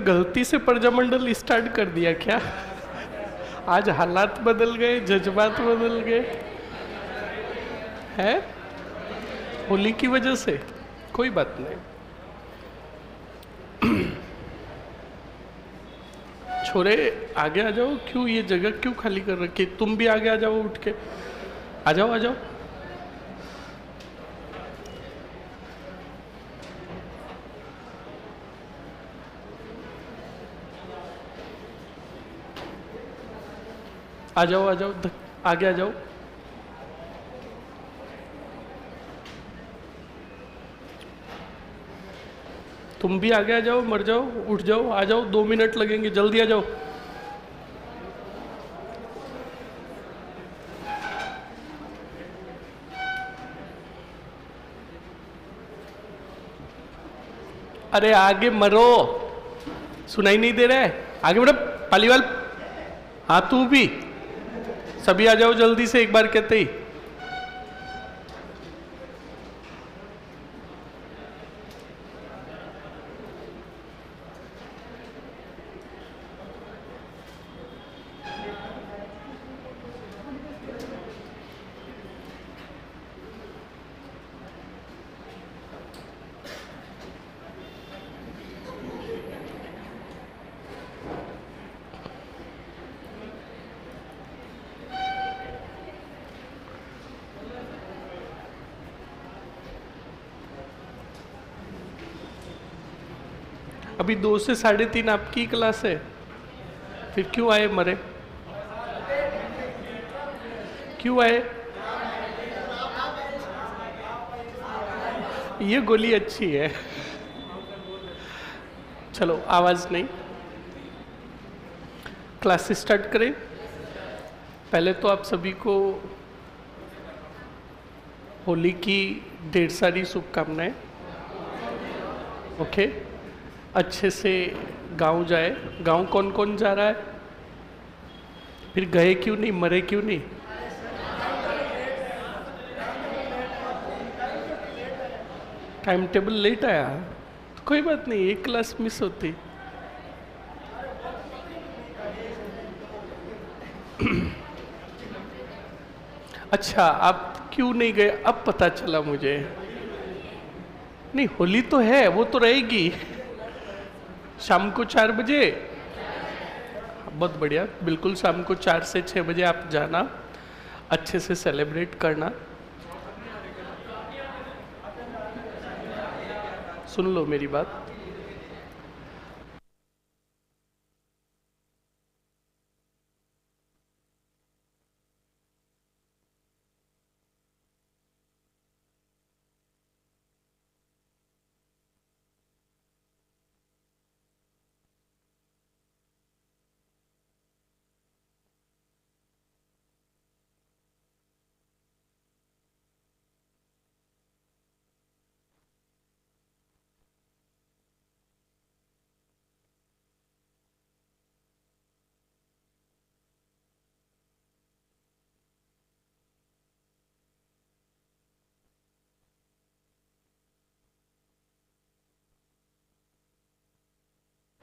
गलती से प्रजामंडल स्टार्ट कर दिया क्या? आज हालात बदल गए, जज्बात बदल गए हैं होली की वजह से। कोई बात नहीं। छोरे आगे आ जाओ, क्यों ये जगह क्यों खाली कर रखी? तुम भी आगे आ जाओ, उठ के आ जाओ आ जाओ। आ जाओ आ जाओ, आगे आ जाओ। तुम भी आगे आ जाओ, मर जाओ, उठ जाओ, आ जाओ, 2 मिनट लगेंगे, जल्दी आ जाओ। अरे आगे मरो, सुनाई नहीं दे रहा है? आगे बढ़ो पालीवाल। हाँ तू भी, सभी आ जाओ जल्दी से, एक बार कहते ही। अभी 2 से 3:30 आपकी क्लास है, फिर क्यों आए मरे? क्यों आए? ये गोली अच्छी है। चलो आवाज नहीं, क्लास स्टार्ट करें। पहले तो आप सभी को होली की ढेर सारी शुभकामनाएं। ओके, अच्छे से गांव जाए। गांव कौन कौन जा रहा है? फिर गए क्यों नहीं, मरे क्यों नहीं? टाइम टेबल लेट आया तो कोई बात नहीं, एक क्लास मिस होती। अच्छा, आप क्यों नहीं गए अब पता चला मुझे। नहीं, होली तो है, वो तो रहेगी शाम को 4 बजे। बहुत बढ़िया, बिल्कुल शाम को 4 से 6 बजे आप जाना, अच्छे से सेलिब्रेट करना। सुन लो मेरी बात।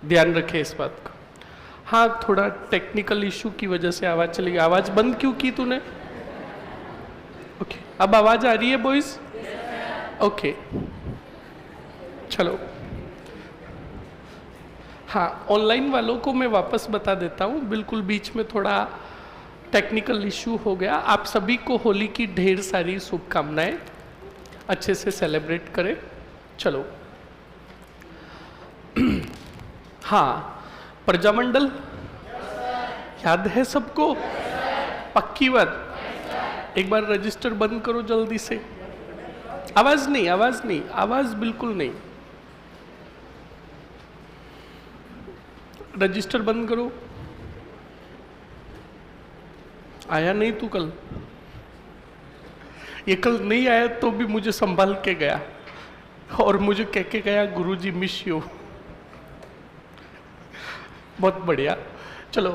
ध्यान रखें इस बात का। हाँ, थोड़ा टेक्निकल इशू की वजह से आवाज चली गई। आवाज बंद क्यों की तूने? ओके, अब आवाज आ रही है बॉयज? ओके, चलो। हाँ, ऑनलाइन वालों को मैं वापस बता देता हूँ, बिल्कुल बीच में थोड़ा टेक्निकल इशू हो गया। आप सभी को होली की ढेर सारी शुभकामनाएं, अच्छे से सेलिब्रेट करें। चलो। हाँ, प्रजामंडल याद है सबको? पक्की बात। एक बार रजिस्टर बंद करो जल्दी से। आवाज नहीं, आवाज नहीं, आवाज बिल्कुल नहीं। रजिस्टर बंद करो। आया नहीं तू कल? ये कल नहीं आया तो भी मुझे संभाल के गया और मुझे कह के गया गुरुजी मिस यू। बहुत बढ़िया। चलो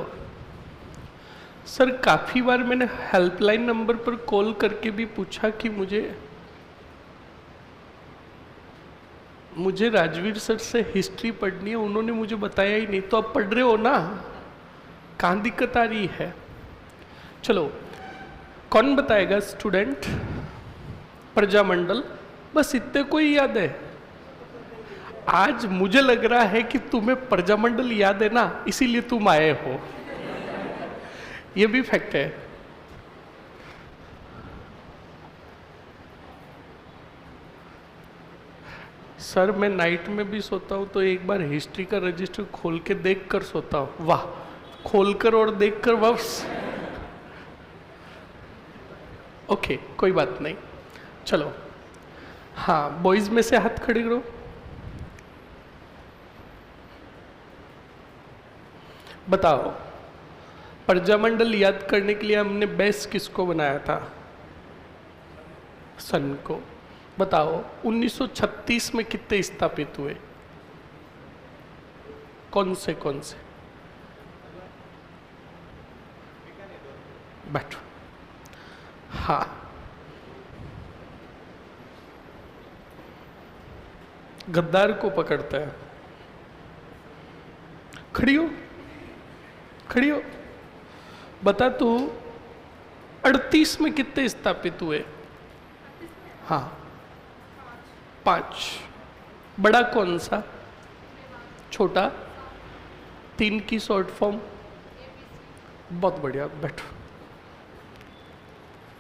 सर, काफी बार मैंने हेल्पलाइन नंबर पर कॉल करके भी पूछा कि मुझे राजवीर सर से हिस्ट्री पढ़नी है, उन्होंने मुझे बताया ही नहीं, तो अब पढ़ रहे हो ना, कहाँ दिक्कत आ रही है? चलो, कौन बताएगा स्टूडेंट? प्रजामंडल, बस इतने को ही याद है। आज मुझे लग रहा है कि तुम्हें प्रजामंडल याद है ना, इसीलिए तुम आए हो, ये भी फैक्ट है। सर मैं नाइट में भी सोता हूँ तो एक बार हिस्ट्री का रजिस्टर खोल के देख कर सोता हूँ। वाह, खोलकर और देखकर वापस। ओके, कोई बात नहीं, चलो। हाँ, बॉयज में से हाथ खड़े करो। बताओ, प्रजामंडल याद करने के लिए हमने बेस किसको बनाया था? सन को। बताओ 1936 में कितने स्थापित हुए? कौन से? बैठो। हाँ, गद्दार को पकड़ता है। खड़ी हो, बता तू 38 में कितने स्थापित हुए? हाँ, 5। बड़ा कौन सा? छोटा? 3 की शॉर्ट फॉर्म? बहुत बढ़िया, बैठो।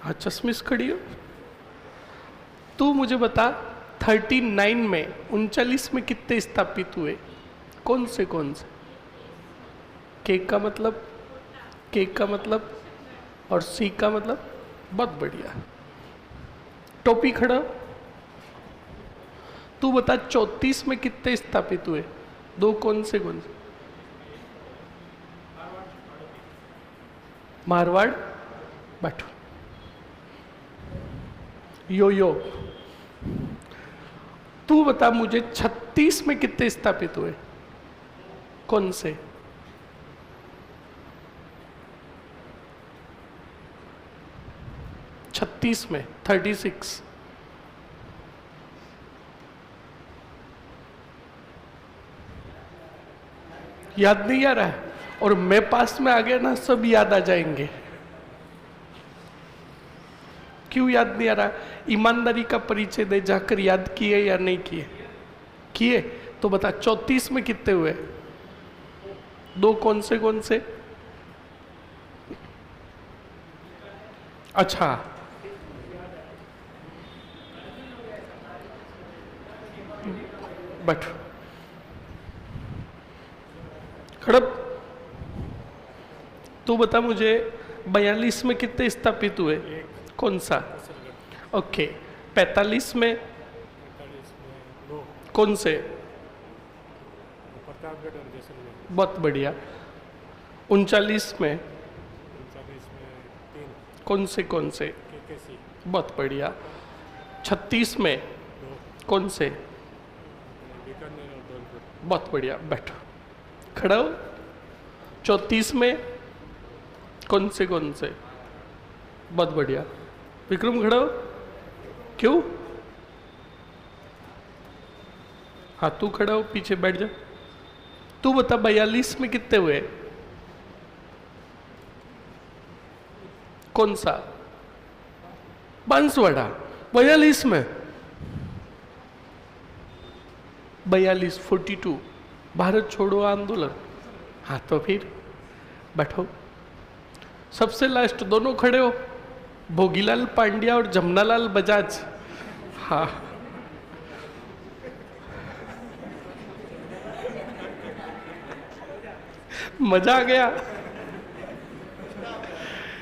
हाँ, चश्मिश खड़ी हो। तू मुझे बता 39 में 39 में कितने स्थापित हुए? कौन से? केक का मतलब और सी का मतलब? बहुत बढ़िया। टोपी खड़ा। तू बता 34 में कितने स्थापित हुए? 2 कौन से? मारवाड़, बैठो। यो तू बता मुझे 36 में कितने स्थापित हुए? कौन से? छत्तीस में 36। याद नहीं आ रहा है? और मैं पास में आ गया ना, सब याद आ जाएंगे। क्यों याद नहीं आ रहा? ईमानदारी का परिचय दे, जाकर याद किए या नहीं किए? तो बता 34 में कितने हुए? 2 कौन से? अच्छा, बैठो। खड़प। तू बता मुझे 42 में कितने स्थापित हुए? कौन सा? ओके। 45 में? कौन से? बहुत बढ़िया। 39 में? कौन से? बहुत बढ़िया। 36 में? कौन से? बहुत बढ़िया, बैठो। खड़ा हो। 34 में? कौन से? बहुत बढ़िया। विक्रम खड़ा हो। क्यों? हाँ, तू खड़ा हो, पीछे बैठ जा। तू बता 42 में कितने हुए? कौन सा? बांसवाड़ा। 42 में? 42 भारत छोड़ो आंदोलन। हाँ, तो फिर बैठो। सबसे लास्ट दोनों खड़े हो, भोगीलाल पांड्या और जमनालाल बजाज। हाँ, मजा आ गया।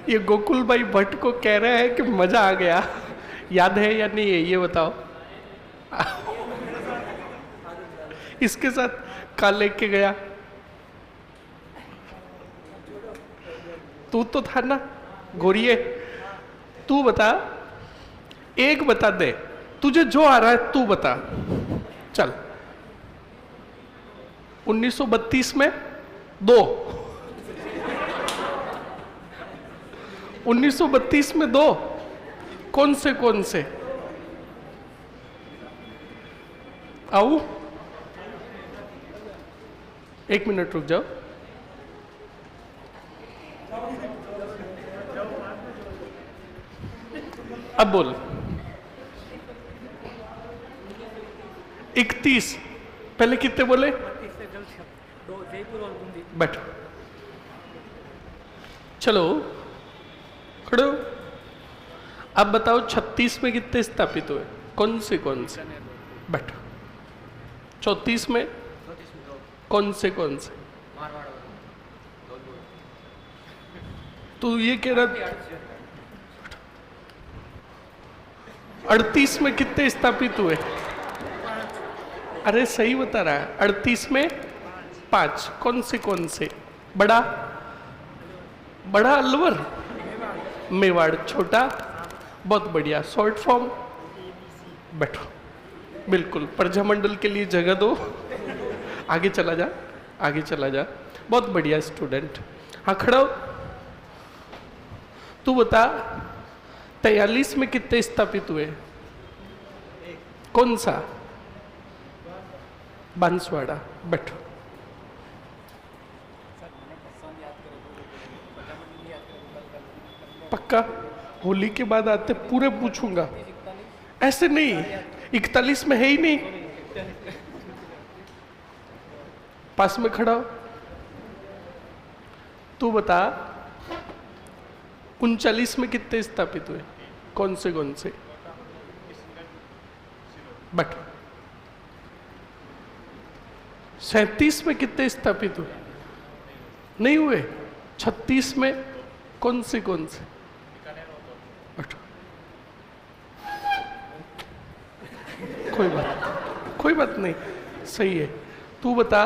ये गोकुल भाई भट्ट को कह रहे हैं कि मजा आ गया। याद है या नहीं है ये बताओ। इसके साथ का लेके गया? तू तो था ना गोरिये। तू बता, एक बता दे, तुझे जो आ रहा है तू बता। चल। 1932 में 2। 1932 में 2 कौन से? आओ, 1 मिनट रुक जाओ। अब बोल। 31, पहले कितने बोले? बैठो, चलो खड़े हो। अब बताओ 36 में कितने स्थापित हुए? कौन से? बैठो। 34 में कौन से? तू ये कह रहा 38 में कितने स्थापित हुए? अरे सही बता रहा है। 38 में 5। कौन से? बड़ा अलवर, मेवाड़, छोटा, बहुत बढ़िया, शॉर्ट फॉर्म। बैठो, बिल्कुल। प्रजामंडल के लिए जगह दो। आगे चला जा। बहुत बढ़िया स्टूडेंट। हाँ, खड़ा हो। तू बता 43 में कितने स्थापित हुए? कौन सा? बांसवाड़ा। बैठो। पक्का? होली के बाद आते पूरे पूछूंगा, ऐसे नहीं। 41 में है ही नहीं। पास में खड़ा हो। तू बता 39 में कितने स्थापित हुए? कौन से? बैठो। 37 में कितने स्थापित हुए? नहीं हुए। 36 में कौन से? बैठो। कोई बात नहीं, सही है। तू बता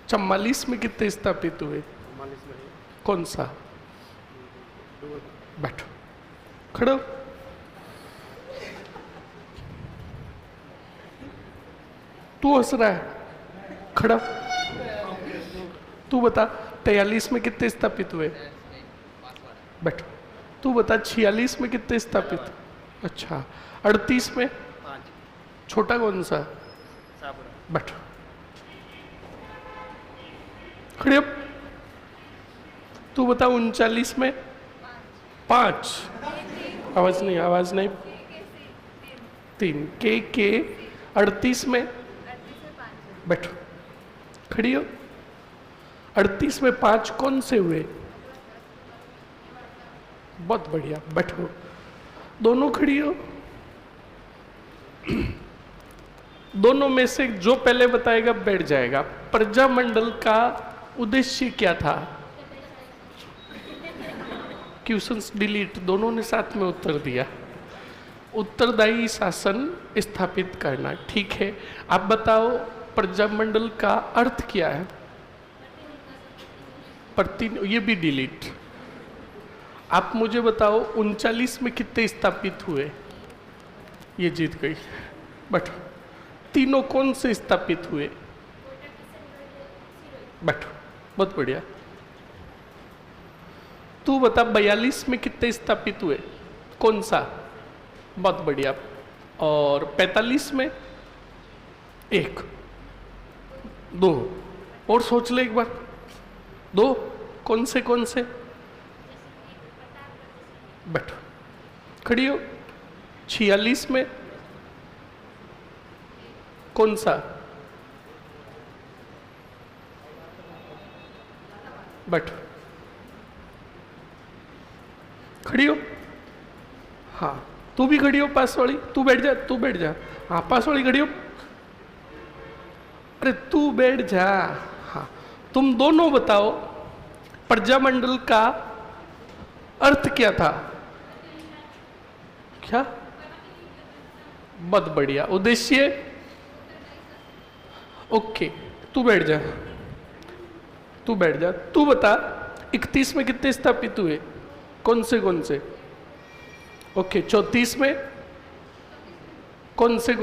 44 में कितने स्थापित हुए? कौन सा? बैठो, खड़ो। तू हंस रहा है, खड़ा। तू बता 43 में कितने स्थापित हुए? बैठो। तू बता 46 में कितने स्थापित? अच्छा। 38 में छोटा कौन सा? बैठो, खड़े हो। तू बता 39 में 5। आवाज नहीं। 3 के 38 में। बैठो, खड़ी हो। 38 में 5 कौन से हुए? बहुत बढ़िया, बैठो। दोनों खड़ी हो। दोनों में से जो पहले बताएगा बैठ जाएगा। प्रजामंडल का उद्देश्य क्या था? Questions delete. दोनों ने साथ में उत्तर दिया। उत्तरदायी शासन स्थापित करना। ठीक है, आप बताओ प्रजामंडल का अर्थ क्या है? ये भी डिलीट। आप मुझे बताओ 39 में कितने स्थापित हुए? ये जीत गई। बैठो। तीनों कौन से स्थापित हुए? बैठो, बहुत बढ़िया। तू बता 42 में कितने स्थापित हुए? कौन सा? बहुत बढ़िया। और 45 में 1, 2 और सोच ले एक बार। 2 कौन से? बैठो, खड़ी हो। 46 में कौन सा? बैठो, खड़ी हो। हाँ, तू भी खड़ी हो पास वाली। तू बैठ जा। हाँ, पास वाली खड़ी हो। अरे तू बैठ जा। हाँ, तुम दोनों बताओ प्रजामंडल का अर्थ क्या था? क्या? बहुत बढ़िया। उद्देश्य? ओके, तू बैठ जा। तू बता 31 में कितने स्थापित हुए? कौन से? ओके। 34 में कौन से?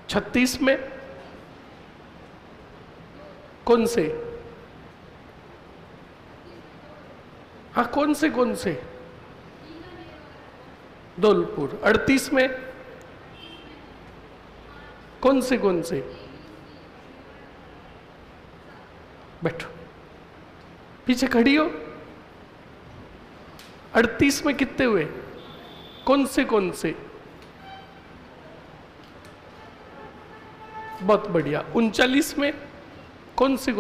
36 में कौन से? हाँ, कौन से? धौलपुर। 38 में कौन से? बैठो, पीछे खड़ी हो। 38 में कितने हुए? कौन से? बहुत बढ़िया। 39 में कौन से?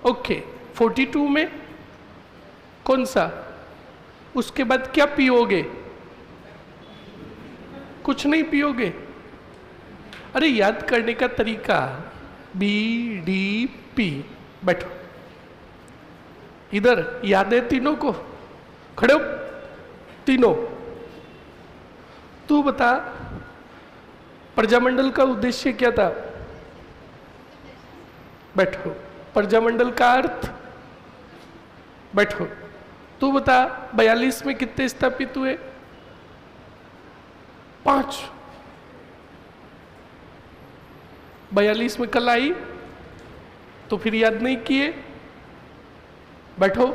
ओके। 42 में कौन सा? उसके बाद क्या पियोगे? कुछ नहीं पियोगे? अरे याद करने का तरीका, BDP। बैठो, इधर याद है तीनों को? खड़े हो तीनों। तू बता, प्रजामंडल का उद्देश्य क्या था? बैठो। प्रजामंडल का अर्थ? बैठो। तू बता, 42 में कितने स्थापित हुए? 5। 42 में कल आई तो फिर याद नहीं किए? बैठो।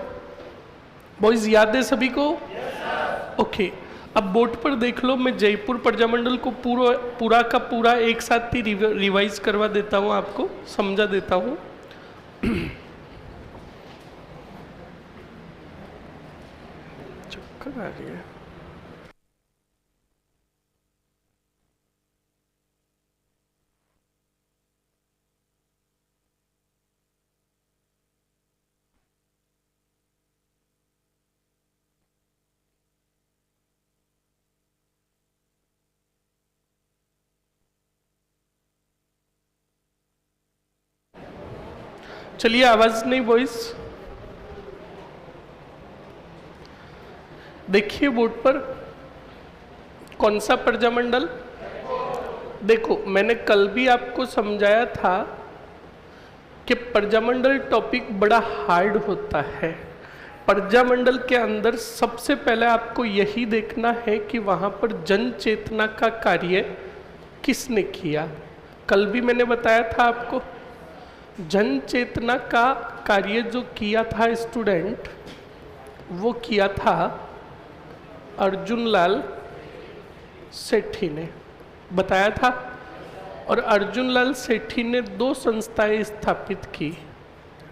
बॉयज याद है सभी को? ओके। अब बोर्ड पर देख लो, मैं जयपुर प्रजामंडल को पूरा का पूरा एक साथ ही रिवाइज करवा देता हूं, आपको समझा देता हूं। चक्कर आ रही है। चलिए, आवाज नहीं वॉइस। देखिए बोर्ड पर कौन सा प्रजामंडल। देखो, मैंने कल भी आपको समझाया था कि प्रजामंडल टॉपिक बड़ा हार्ड होता है। प्रजामंडल के अंदर सबसे पहले आपको यही देखना है कि वहां पर जन चेतना का कार्य किसने किया। कल भी मैंने बताया था आपको, जन चेतना का कार्य जो किया था स्टूडेंट, वो किया था अर्जुन लाल सेठी ने, बताया था। और अर्जुन लाल सेठी ने 2 संस्थाएं स्थापित की,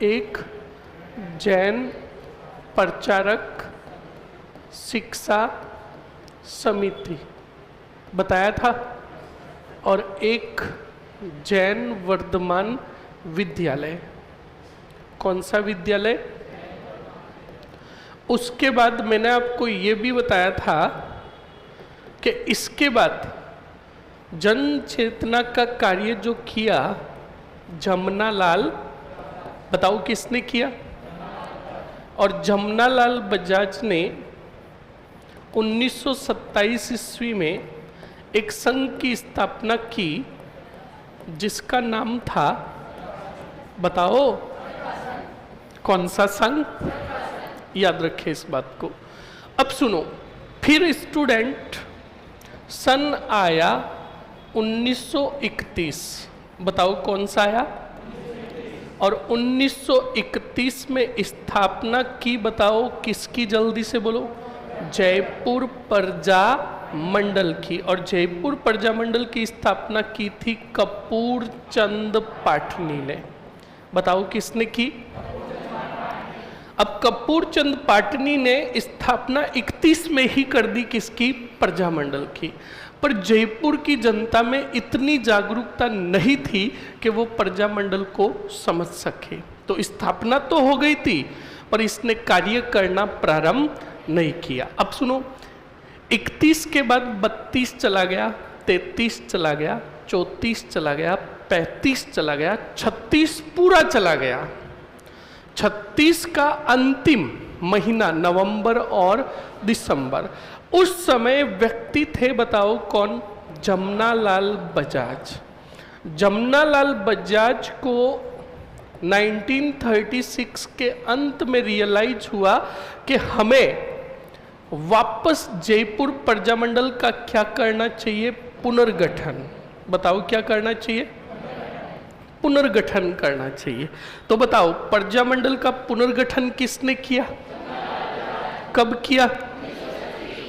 एक जैन प्रचारक शिक्षा समिति, बताया था, और एक जैन वर्धमान विद्यालय। कौन सा विद्यालय? उसके बाद मैंने आपको ये भी बताया था कि इसके बाद जन चेतना का कार्य जो किया जमनालाल, बताओ किसने किया? और जमनालाल बजाज ने 1927 ईस्वी में एक संघ की स्थापना की जिसका नाम था, बताओ कौन सा संघ? याद रखें इस बात को। अब सुनो, फिर स्टूडेंट सन आया 1931, बताओ कौन सा आया? और 1931 में स्थापना की, बताओ किसकी? जल्दी से बोलो। जयपुर प्रजा मंडल की। और जयपुर प्रजा मंडल की स्थापना की थी कपूर चंद पाटनी ने, बताओ किसने की? अब कपूर चंद पाटनी ने स्थापना 31 में ही कर दी, किसकी? प्रजामंडल की। पर जयपुर की जनता में इतनी जागरूकता नहीं थी कि वो प्रजामंडल को समझ सके, तो स्थापना तो हो गई थी पर इसने कार्य करना प्रारंभ नहीं किया। अब सुनो, 31 के बाद 32 चला गया, 33 चला गया, 34 चला गया, 35 चला गया, 36 पूरा चला गया। 36 का अंतिम महीना नवंबर और दिसंबर, उस समय व्यक्ति थे, बताओ कौन? जमनालाल बजाज। जमनालाल बजाज को 1936 के अंत में रियलाइज हुआ कि हमें वापस जयपुर प्रजामंडल का क्या करना चाहिए? पुनर्गठन। बताओ क्या करना चाहिए? पुनर्गठन करना चाहिए। तो बताओ प्रजामंडल का पुनर्गठन किसने किया? कब किया?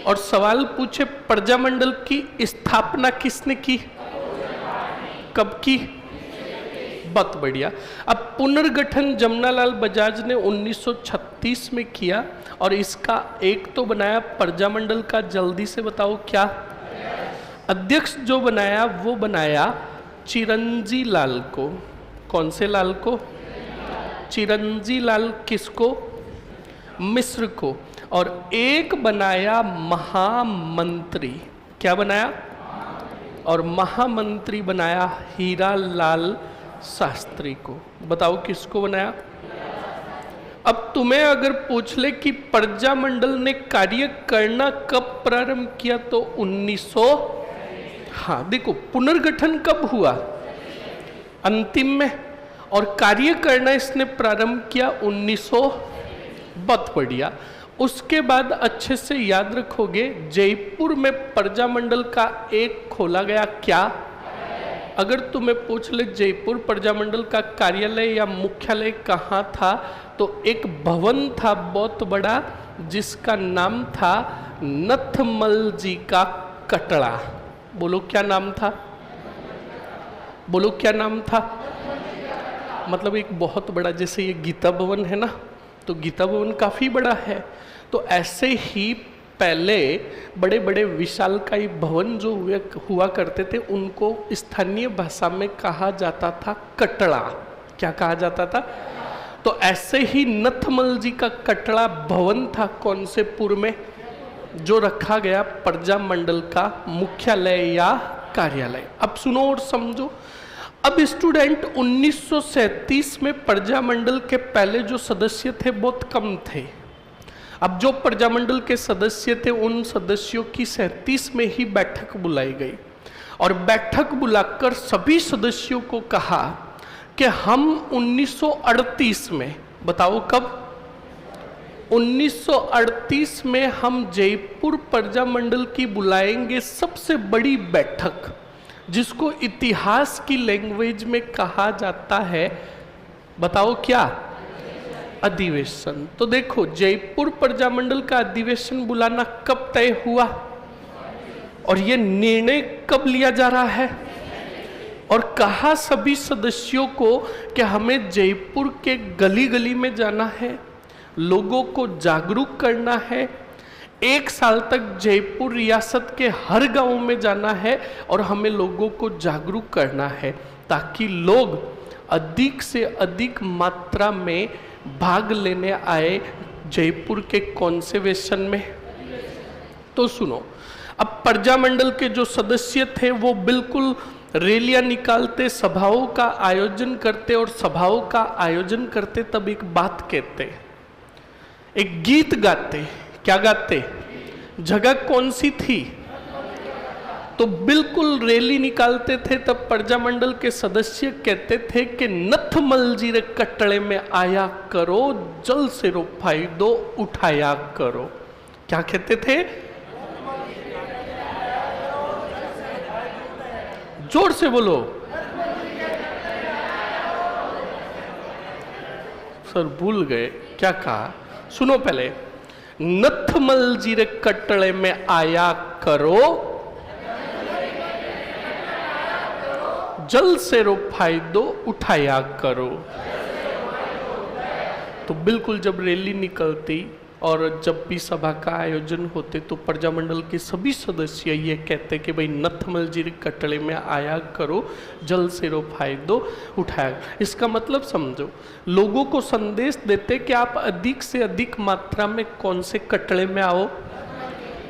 और सवाल पूछे प्रजामंडल की स्थापना किसने की, कब की? बहुत बढ़िया। अब पुनर्गठन जमनालाल बजाज ने 1936 में किया और इसका एक तो बनाया प्रजामंडल का, जल्दी से बताओ क्या? अध्यक्ष जो बनाया वो बनाया चिरंजी लाल को। कौन से लाल को? चिरंजी लाल किसको? मिश्र को। और एक बनाया महामंत्री, क्या बनाया? और महामंत्री बनाया हीरा लाल शास्त्री को। बताओ किसको बनाया? अब तुम्हें अगर पूछ ले कि प्रजामंडल ने कार्य करना कब प्रारंभ किया तो 1900, हाँ देखो पुनर्गठन कब हुआ? अंतिम में। और कार्य करना इसने प्रारंभ किया 1900। बहुत बढ़िया। उसके बाद अच्छे से याद रखोगे, जयपुर में प्रजामंडल का एक खोला गया, क्या? अगर तुम्हें पूछ ले जयपुर प्रजामंडल का कार्यालय या मुख्यालय कहाँ था, तो एक भवन था बहुत बड़ा जिसका नाम था नथमल जी का कटड़ा। बोलो क्या नाम था? बोलो क्या नाम था? मतलब एक बहुत बड़ा, जैसे ये गीता भवन है ना, तो गीता भवन काफी बड़ा है, तो ऐसे ही पहले बड़े बड़े विशालकाय भवन जो हुआ करते थे उनको स्थानीय भाषा में कहा जाता था कटड़ा। क्या कहा जाता था? तो ऐसे ही नथमल जी का कटड़ा भवन था कौन से पुर में, जो रखा गया प्रजामंडल का मुख्यालय या कार्यालय। अब सुनो और समझो। अब स्टूडेंट 1937 में प्रजामंडल के पहले जो सदस्य थे बहुत कम थे। अब जो प्रजामंडल के सदस्य थे उन सदस्यों की 37 में ही बैठक बुलाई गई और बैठक बुलाकर सभी सदस्यों को कहा कि हम 1938 में, बताओ कब? 1938 में हम जयपुर प्रजामंडल की बुलाएंगे सबसे बड़ी बैठक, जिसको इतिहास की लैंग्वेज में कहा जाता है, बताओ क्या? अधिवेशन। तो देखो जयपुर प्रजामंडल का अधिवेशन बुलाना कब तय हुआ और ये निर्णय कब लिया जा रहा है, और कहा सभी सदस्यों को कि हमें जयपुर के गली गली में जाना है, लोगों को जागरूक करना है, 1 साल तक जयपुर रियासत के हर गांव में जाना है और हमें लोगों को जागरूक करना है ताकि लोग अधिक से अधिक मात्रा में भाग लेने आए जयपुर के कॉन्सेवेशन में। तो सुनो, अब प्रजामंडल के जो सदस्य थे वो बिल्कुल रैलियां निकालते, सभाओं का आयोजन करते, और सभाओं का आयोजन करते तब एक बात कहते, एक गीत गाते। क्या गाते? जगह कौन सी थी? तो बिल्कुल रैली निकालते थे तब प्रजामंडल के सदस्य कहते थे कि नथमल जी रे कटड़े में आया करो, जल से रो फायदो उठाया करो। क्या कहते थे? जोर से बोलो। सर भूल गए क्या कहा? सुनो पहले, नथमल जी रे कटड़े में आया करो, जल से रो फायदो उठाया करो। तो बिल्कुल जब रैली निकलती और जब भी सभा का आयोजन होते तो प्रजामंडल के सभी सदस्य ये कहते कि भाई नथमल जी के कटड़े में आया करो, जल से रो फायदो उठाया। इसका मतलब समझो, लोगों को संदेश देते कि आप अधिक से अधिक मात्रा में कौन से कटड़े में आओ,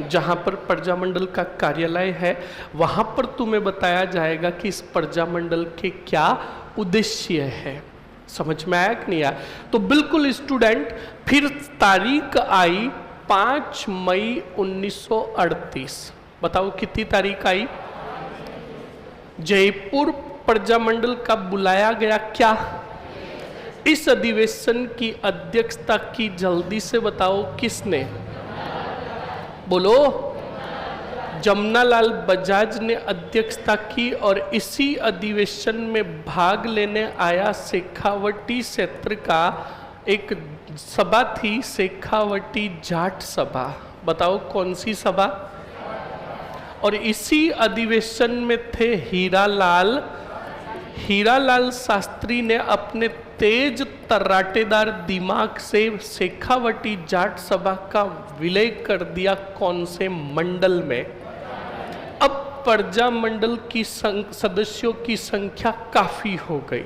जहाँ पर प्रजामंडल का कार्यालय है, वहाँ पर तुम्हें बताया जाएगा कि इस प्रजामंडल के क्या उद्देश्य है। समझ में आया कि नहीं आया? तो बिल्कुल स्टूडेंट, फिर तारीख आई 5 मई 1938। बताओ कितनी तारीख आई? जयपुर प्रजामंडल का बुलाया गया क्या? इस अधिवेशन की अध्यक्षता की, जल्दी से बताओ किसने? बोलो। जमनालाल बजाज ने अध्यक्षता की और इसी अधिवेशन में भाग लेने आया शेखावटी क्षेत्र का एक सभा थी, शेखावटी जाट सभा। बताओ कौन सी सभा? और इसी अधिवेशन में थे हीरालाल शास्त्री ने अपने तेज तर्राटेदार दिमाग से शेखावटी जाट सभा का विलय कर दिया कौन से मंडल में? अब प्रजा मंडल की सदस्यों की संख्या काफी हो गई,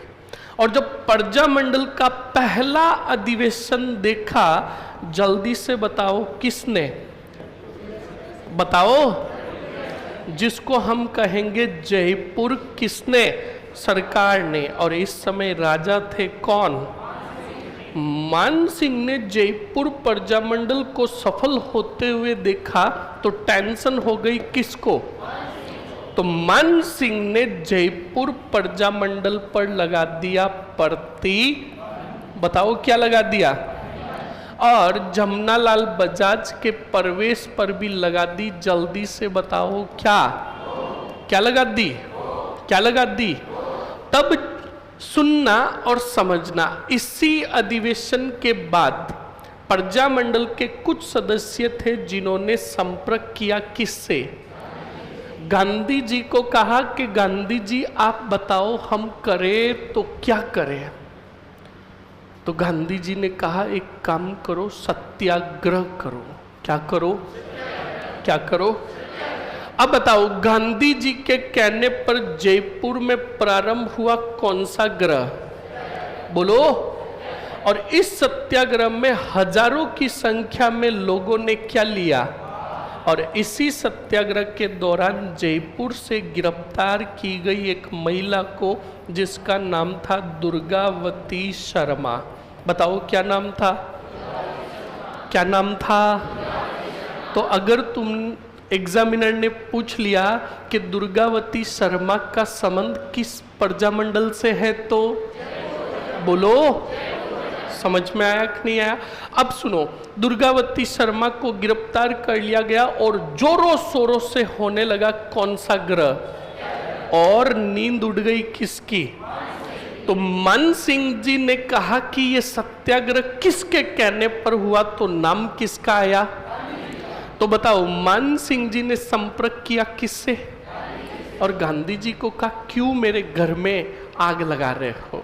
और जब प्रजा मंडल का पहला अधिवेशन देखा, जल्दी से बताओ किसने? बताओ, जिसको हम कहेंगे जयपुर, किसने? सरकार ने। और इस समय राजा थे कौन? मान सिंह ने जयपुर प्रजामंडल को सफल होते हुए देखा तो टेंशन हो गई किसको? तो मान सिंह ने जयपुर प्रजामंडल पर लगा दिया बताओ क्या लगा दिया? और जमनालाल बजाज के प्रवेश पर भी लगा दी। जल्दी से बताओ क्या लगा दी? क्या लगा दी? तब सुनना और समझना, इसी अधिवेशन के बाद प्रजामंडल के कुछ सदस्य थे जिन्होंने संपर्क किया किससे? गांधी जी को कहा कि गांधी जी आप बताओ हम करें तो क्या करें? तो गांधी जी ने कहा एक काम करो, सत्याग्रह करो। क्या करो? क्या करो? अब बताओ, गांधी जी के कहने पर जयपुर में प्रारंभ हुआ कौन सा ग्रह? बोलो। और इस सत्याग्रह में हजारों की संख्या में लोगों ने क्या लिया? और इसी सत्याग्रह के दौरान जयपुर से गिरफ्तार की गई एक महिला को, जिसका नाम था दुर्गावती शर्मा। बताओ क्या नाम था? क्या नाम था? तो अगर तुम एग्जामिनर ने पूछ लिया कि दुर्गावती शर्मा का संबंध किस प्रजामंडल से है, तो बोलो, समझ में आया कि नहीं आया? अब सुनो, दुर्गावती शर्मा को गिरफ्तार कर लिया गया और जोरों शोरों से होने लगा कौन सा ग्रह? और नींद उड़ गई किसकी? तो मान सिंह जी ने कहा कि ये सत्याग्रह किसके कहने पर हुआ, तो नाम किसका आया? तो बताओ, मान सिंह जी ने संपर्क किया किससे? और गांधी जी को कहा क्यों मेरे घर में आग लगा रहे हो?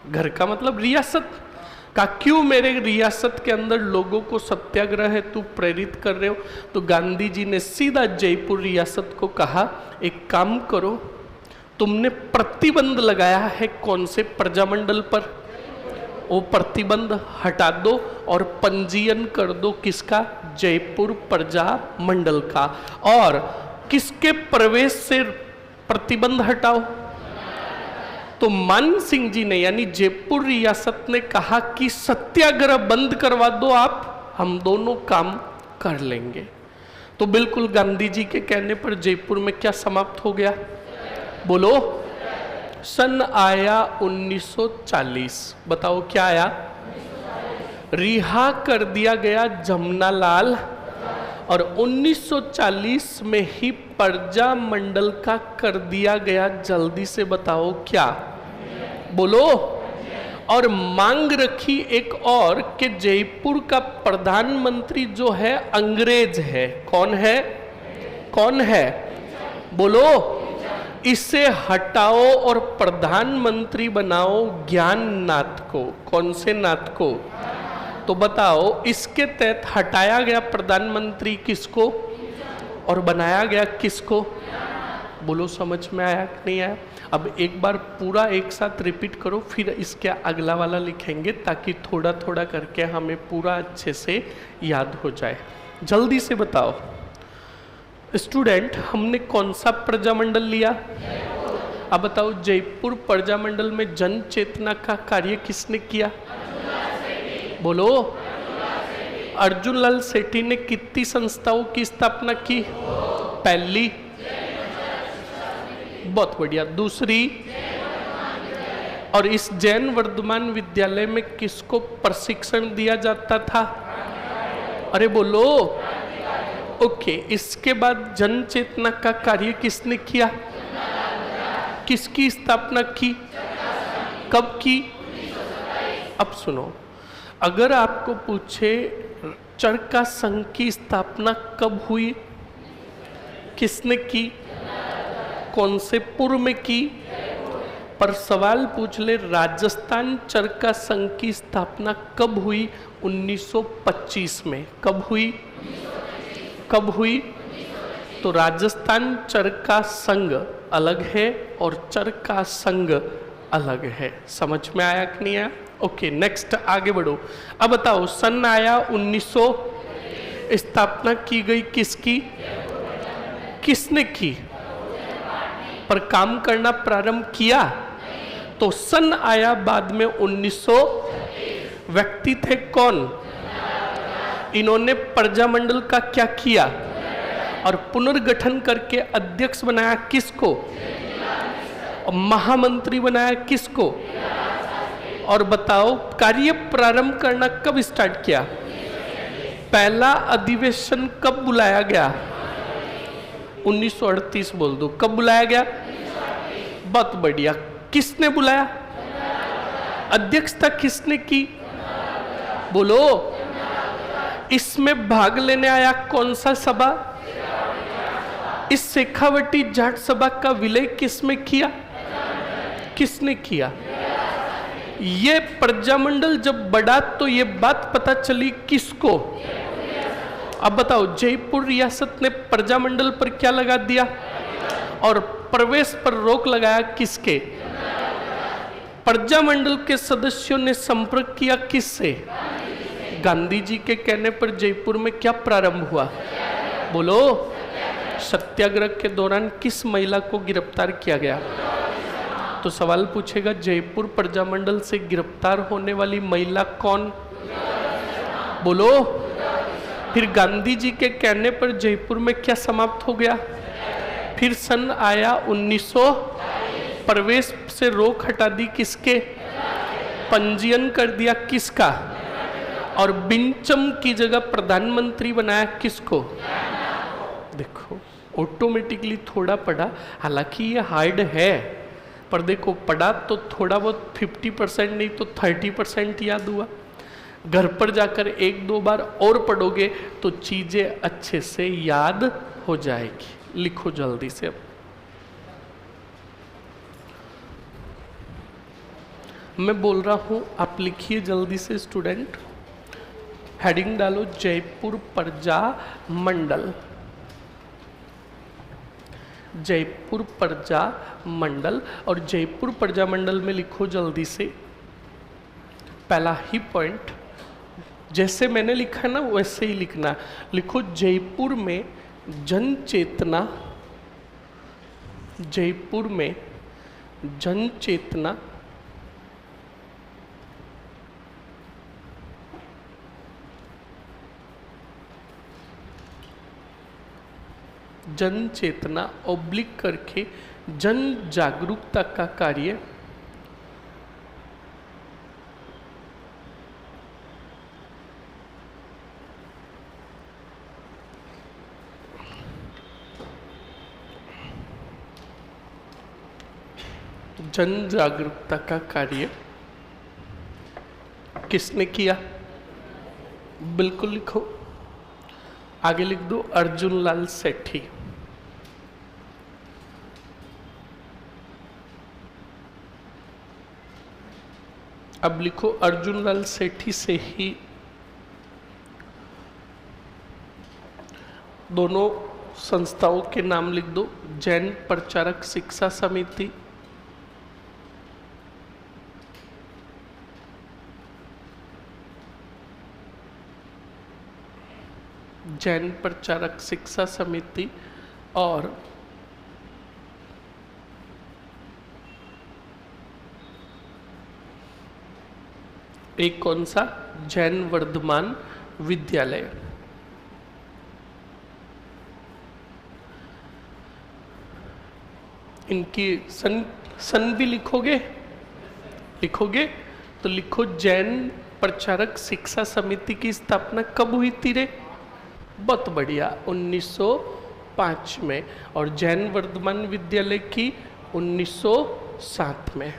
घर का मतलब रियासत का, क्यों मेरे रियासत के अंदर लोगों को सत्याग्रह है तू प्रेरित कर रहे हो? तो गांधी जी ने सीधा जयपुर रियासत को कहा एक काम करो, तुमने प्रतिबंध लगाया है कौन से प्रजामंडल पर, वो प्रतिबंध हटा दो और पंजीयन कर दो किसका? जयपुर प्रजा मंडल का। और किसके प्रवेश से प्रतिबंध हटाओ? तो मान सिंह जी ने, यानी जयपुर रियासत ने कहा कि सत्याग्रह बंद करवा दो आप, हम दोनों काम कर लेंगे। तो बिल्कुल गांधी जी के कहने पर जयपुर में क्या समाप्त हो गया? बोलो। सन आया 1940। बताओ क्या आया? रिहा कर दिया गया जमनालाल, और 1940 में ही प्रजा मंडल का कर दिया गया, जल्दी से बताओ क्या? बोलो। और मांग रखी एक और कि जयपुर का प्रधानमंत्री जो है अंग्रेज है। कौन है? कौन है? बोलो। इसे हटाओ और प्रधानमंत्री बनाओ ज्ञाननाथ को। कौन से नाथ को? तो बताओ, इसके तहत हटाया गया प्रधानमंत्री किसको और बनाया गया किसको? बोलो, समझ में आया कि नहीं आया? अब एक बार पूरा एक साथ रिपीट करो, फिर इसके अगला वाला लिखेंगे ताकि थोड़ा थोड़ा करके हमें पूरा अच्छे से याद हो जाए। जल्दी से बताओ स्टूडेंट, हमने कौन सा प्रजामंडल लिया? अब बताओ, जयपुर प्रजामंडल में जन चेतना का कार्य किसने किया? बोलो। अर्जुनलाल सेठी ने कितनी संस्थाओं की स्थापना की? पहली। बहुत बढ़िया। दूसरी? और इस जैन वर्धमान विद्यालय में किसको प्रशिक्षण दिया जाता था? अरे बोलो। ओके, इसके बाद जन चेतना का कार्य किसने किया? किसकी स्थापना की? कब की? अब सुनो, अगर आपको पूछे चरखा संघ की स्थापना कब हुई? किसने की? कौन से पूर्व में की? पर सवाल पूछ ले, राजस्थान चरखा संघ की स्थापना कब हुई? 1925 में। कब हुई? कब हुई? तो राजस्थान चरखा संघ अलग है और चरखा संघ अलग है। समझ में आया कि नहीं आया? ओके, नेक्स्ट आगे बढ़ो। अब बताओ, सन आया 1900, स्थापना की गई किसकी? किसने की? पर काम करना प्रारंभ किया? तो सन आया बाद में 1900। व्यक्ति थे कौन? इन्होंने प्रजामंडल का क्या किया? और पुनर्गठन करके अध्यक्ष बनाया किसको? और महामंत्री बनाया किसको? और बताओ, कार्य प्रारंभ करना कब स्टार्ट किया? पहला अधिवेशन कब बुलाया गया? 1938 बोल दो। कब बुलाया गया? बहुत बढ़िया। किसने बुलाया? अध्यक्षता किसने की? बोलो। इसमें भाग लेने आया कौन सा सभा? इस शेखावटी जाट सभा का विलय किसमें किया? किसने किया? ये प्रजामंडल जब बढ़ा तो ये बात पता चली किसको? अब बताओ, जयपुर रियासत ने प्रजामंडल पर क्या लगा दिया? और प्रवेश पर रोक लगाया किसके? प्रजामंडल के सदस्यों ने संपर्क किया किससे? गांधी जी के कहने पर जयपुर में क्या प्रारंभ हुआ? बोलो। सत्याग्रह के दौरान किस महिला को गिरफ्तार किया गया? तो सवाल पूछेगा, जयपुर प्रजामंडल से गिरफ्तार होने वाली महिला कौन? बोलो। फिर गांधी जी के कहने पर जयपुर में क्या समाप्त हो गया? फिर सन आया 1900, प्रवेश से रोक हटा दी किसके? पंजीयन कर दिया किसका? और बिंचम की जगह प्रधानमंत्री बनाया किसको? देखो, ऑटोमेटिकली थोड़ा पढ़ा, हालांकि ये हार्ड है, पर देखो पढ़ा तो थोड़ा बहुत 50% नहीं तो 30% याद हुआ। घर पर जाकर एक दो बार और पढ़ोगे तो चीजें अच्छे से याद हो जाएगी। लिखो जल्दी से। अब मैं बोल रहा हूं, आप लिखिए जल्दी से स्टूडेंट। हेडिंग डालो, जयपुर प्रजा मंडल। जयपुर प्रजा मंडल। और जयपुर प्रजा मंडल में लिखो जल्दी से पहला ही पॉइंट, जैसे मैंने लिखा ना वैसे ही लिखना। लिखो, जयपुर में जन चेतना, जयपुर में जन चेतना जन चेतना ऑब्लिक करके जन जागरूकता का कार्य जन जागरूकता का कार्य किसने किया? बिल्कुल लिखो। आगे लिख दो, अर्जुन लाल सेठी। अब लिखो, अर्जुन लाल सेठी से ही दोनों संस्थाओं के नाम लिख दो। जैन प्रचारक शिक्षा समिति, जैन प्रचारक शिक्षा समिति, और एक कौन सा? जैन वर्धमान विद्यालय। इनकी सन भी लिखोगे? लिखोगे तो लिखो, जैन प्रचारक शिक्षा समिति की स्थापना कब हुई थी रे? बहुत बढ़िया, 1905 में। और जैन वर्धमान विद्यालय की 1907 में।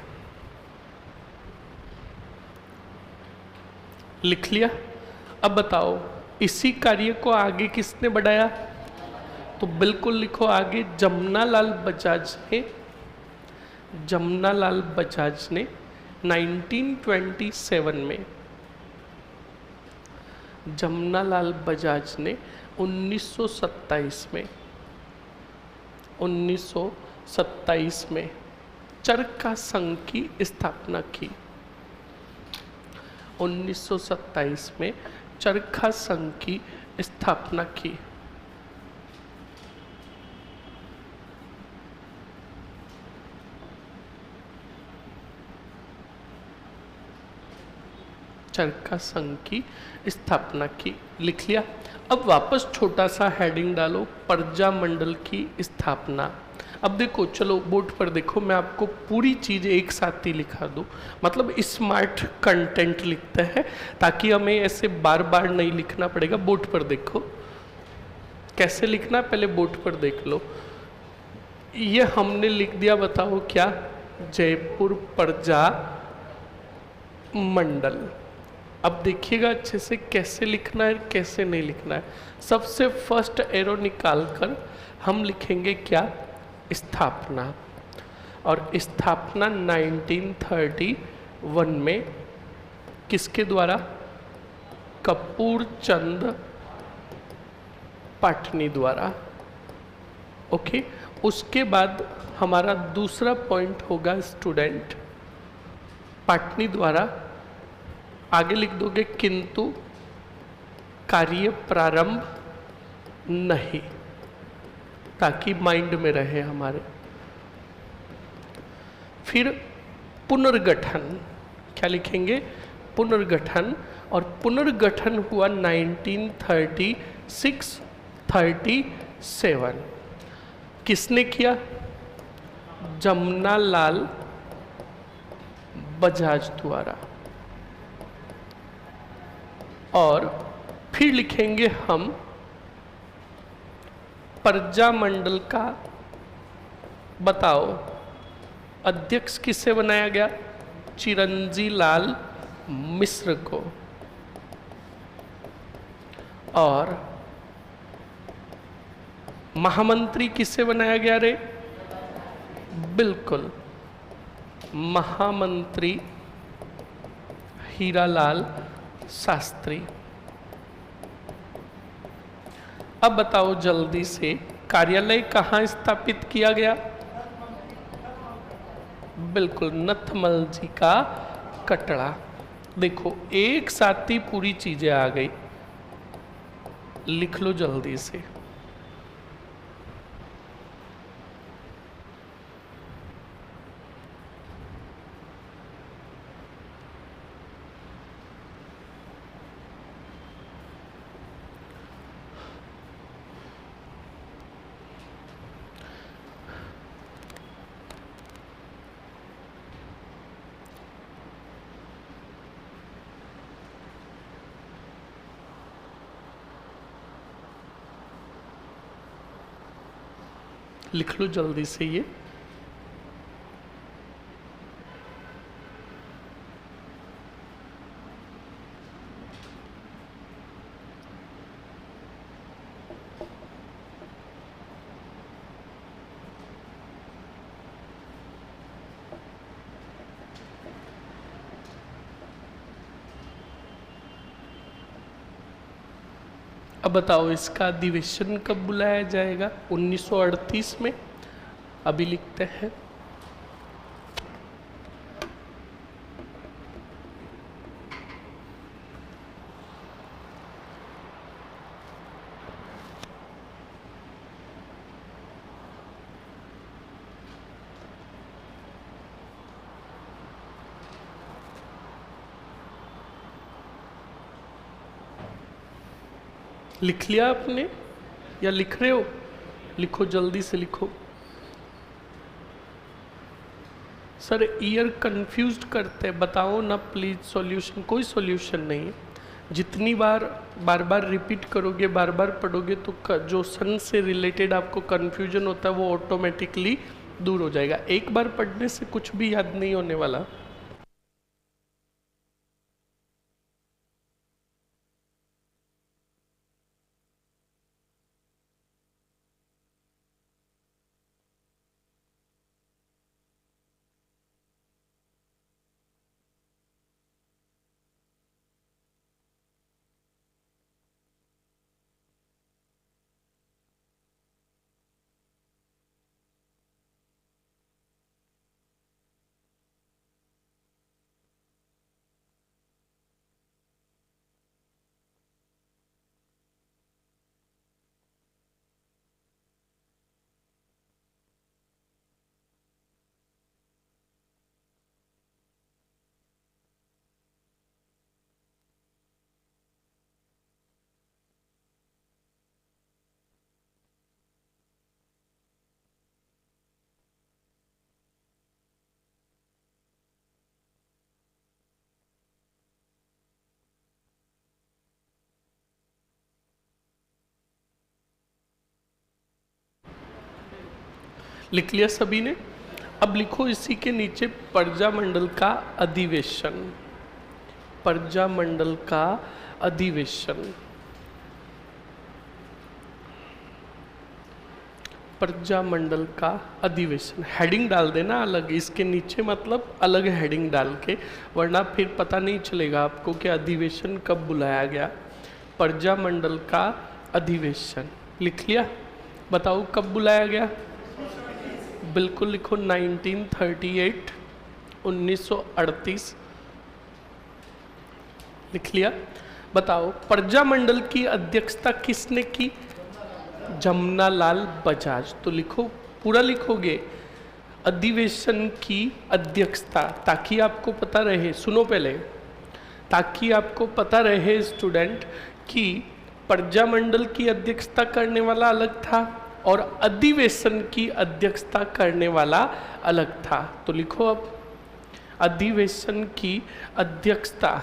लिख लिया? अब बताओ, इसी कार्य को आगे किसने बढ़ाया? तो बिल्कुल लिखो आगे, जमनालाल बजाज ने, जमनालाल बजाज ने 1927 में, जमनालाल बजाज ने 1927 में, 1927 में चरखा संघ की स्थापना की। 1927 में चरखा संघ की स्थापना की। चरखा संघ की स्थापना की, लिख लिया। अब वापस छोटा सा हेडिंग डालो, प्रजा मंडल की स्थापना। अब देखो, चलो बोर्ड पर देखो, मैं आपको पूरी चीज़ एक साथ ही लिखा दूँ, मतलब स्मार्ट कंटेंट लिखते हैं ताकि हमें ऐसे बार बार नहीं लिखना पड़ेगा। बोर्ड पर देखो कैसे लिखना, पहले बोर्ड पर देख लो। ये हमने लिख दिया, बताओ क्या? जयपुर प्रजा मंडल। अब देखिएगा अच्छे से कैसे लिखना है कैसे नहीं लिखना है। सबसे फर्स्ट एरो निकाल कर हम लिखेंगे क्या? स्थापना। और स्थापना 1931 में किसके द्वारा? कपूर चंद पाटनी द्वारा। ओके, उसके बाद हमारा दूसरा पॉइंट होगा स्टूडेंट, पाटनी द्वारा। आगे लिख दोगे किंतु कार्य प्रारंभ नहीं, ताकि माइंड में रहे हमारे। फिर पुनर्गठन, क्या लिखेंगे? पुनर्गठन। और पुनर्गठन हुआ 1936-37। किसने किया? जमनालाल बजाज द्वारा। और फिर लिखेंगे हम प्रजा मंडल का, बताओ अध्यक्ष किससे बनाया गया? चिरंजी लाल मिश्र को। और महामंत्री किससे बनाया गया रे? बिल्कुल, महामंत्री हीरालाल शास्त्री। अब बताओ जल्दी से, कार्यालय कहाँ स्थापित किया गया? बिल्कुल, नथमल जी का कटड़ा। देखो एक साथ ही पूरी चीजें आ गई, लिख लो जल्दी से। लिख लो जल्दी से ये। अब बताओ इसका अधिवेशन कब बुलाया जाएगा? 1938 में। अभी लिखते हैं लिख लिया आपने या लिख रहे हो? लिखो जल्दी से लिखो। सर ईयर कंफ्यूज्ड करते हैं, बताओ ना प्लीज सॉल्यूशन। कोई सॉल्यूशन नहीं है, जितनी बार बार रिपीट करोगे, बार बार पढ़ोगे तो जो सन से रिलेटेड आपको कंफ्यूजन होता है वो ऑटोमेटिकली दूर हो जाएगा। एक बार पढ़ने से कुछ भी याद नहीं होने वाला। लिख लिया सभी ने? अब लिखो इसी के नीचे प्रजामंडल का अधिवेशन, प्रजामंडल का अधिवेशन, प्रजामंडल का अधिवेशन। हेडिंग डाल देना अलग इसके नीचे, मतलब अलग हेडिंग डाल के, वरना फिर पता नहीं चलेगा आपको कि अधिवेशन कब बुलाया गया। प्रजामंडल का अधिवेशन लिख लिया? बताओ कब बुलाया गया? बिल्कुल लिखो 1938, 1938 लिख लिया? बताओ प्रजामंडल की अध्यक्षता किसने की? जमनालाल बजाज। तो लिखो, पूरा लिखोगे, अधिवेशन की अध्यक्षता, ताकि आपको पता रहे, सुनो पहले, ताकि आपको पता रहे स्टूडेंट कि प्रजामंडल की अध्यक्षता करने वाला अलग था और अधिवेशन की अध्यक्षता करने वाला अलग था। तो लिखो अब, अधिवेशन की अध्यक्षता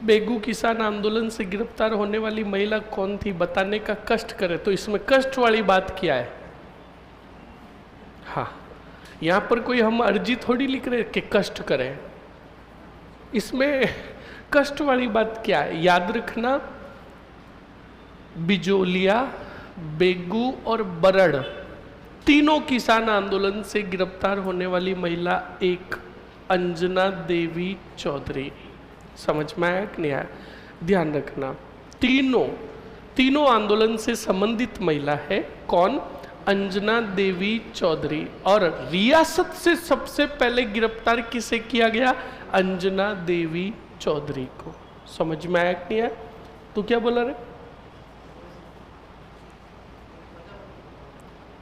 बेगू किसान आंदोलन से गिरफ्तार होने वाली महिला कौन थी बताने का कष्ट करे। तो इसमें कष्ट वाली बात क्या है? हाँ, यहाँ पर कोई हम अर्जी थोड़ी लिख रहे कि कष्ट करें, इसमें कष्ट वाली बात क्या है? याद रखना, बिजोलिया, बेगू और बरड़ तीनों किसान आंदोलन से गिरफ्तार होने वाली महिला एक अंजना देवी चौधरी। समझ में आया कि नहीं आया? ध्यान रखना, तीनों आंदोलन से संबंधित महिला है। कौन? अंजना देवी चौधरी। और रियासत से सबसे पहले गिरफ्तार किसे किया गया? अंजना देवी चौधरी को। समझ में आया कि नहीं आया? तो क्या बोला रे?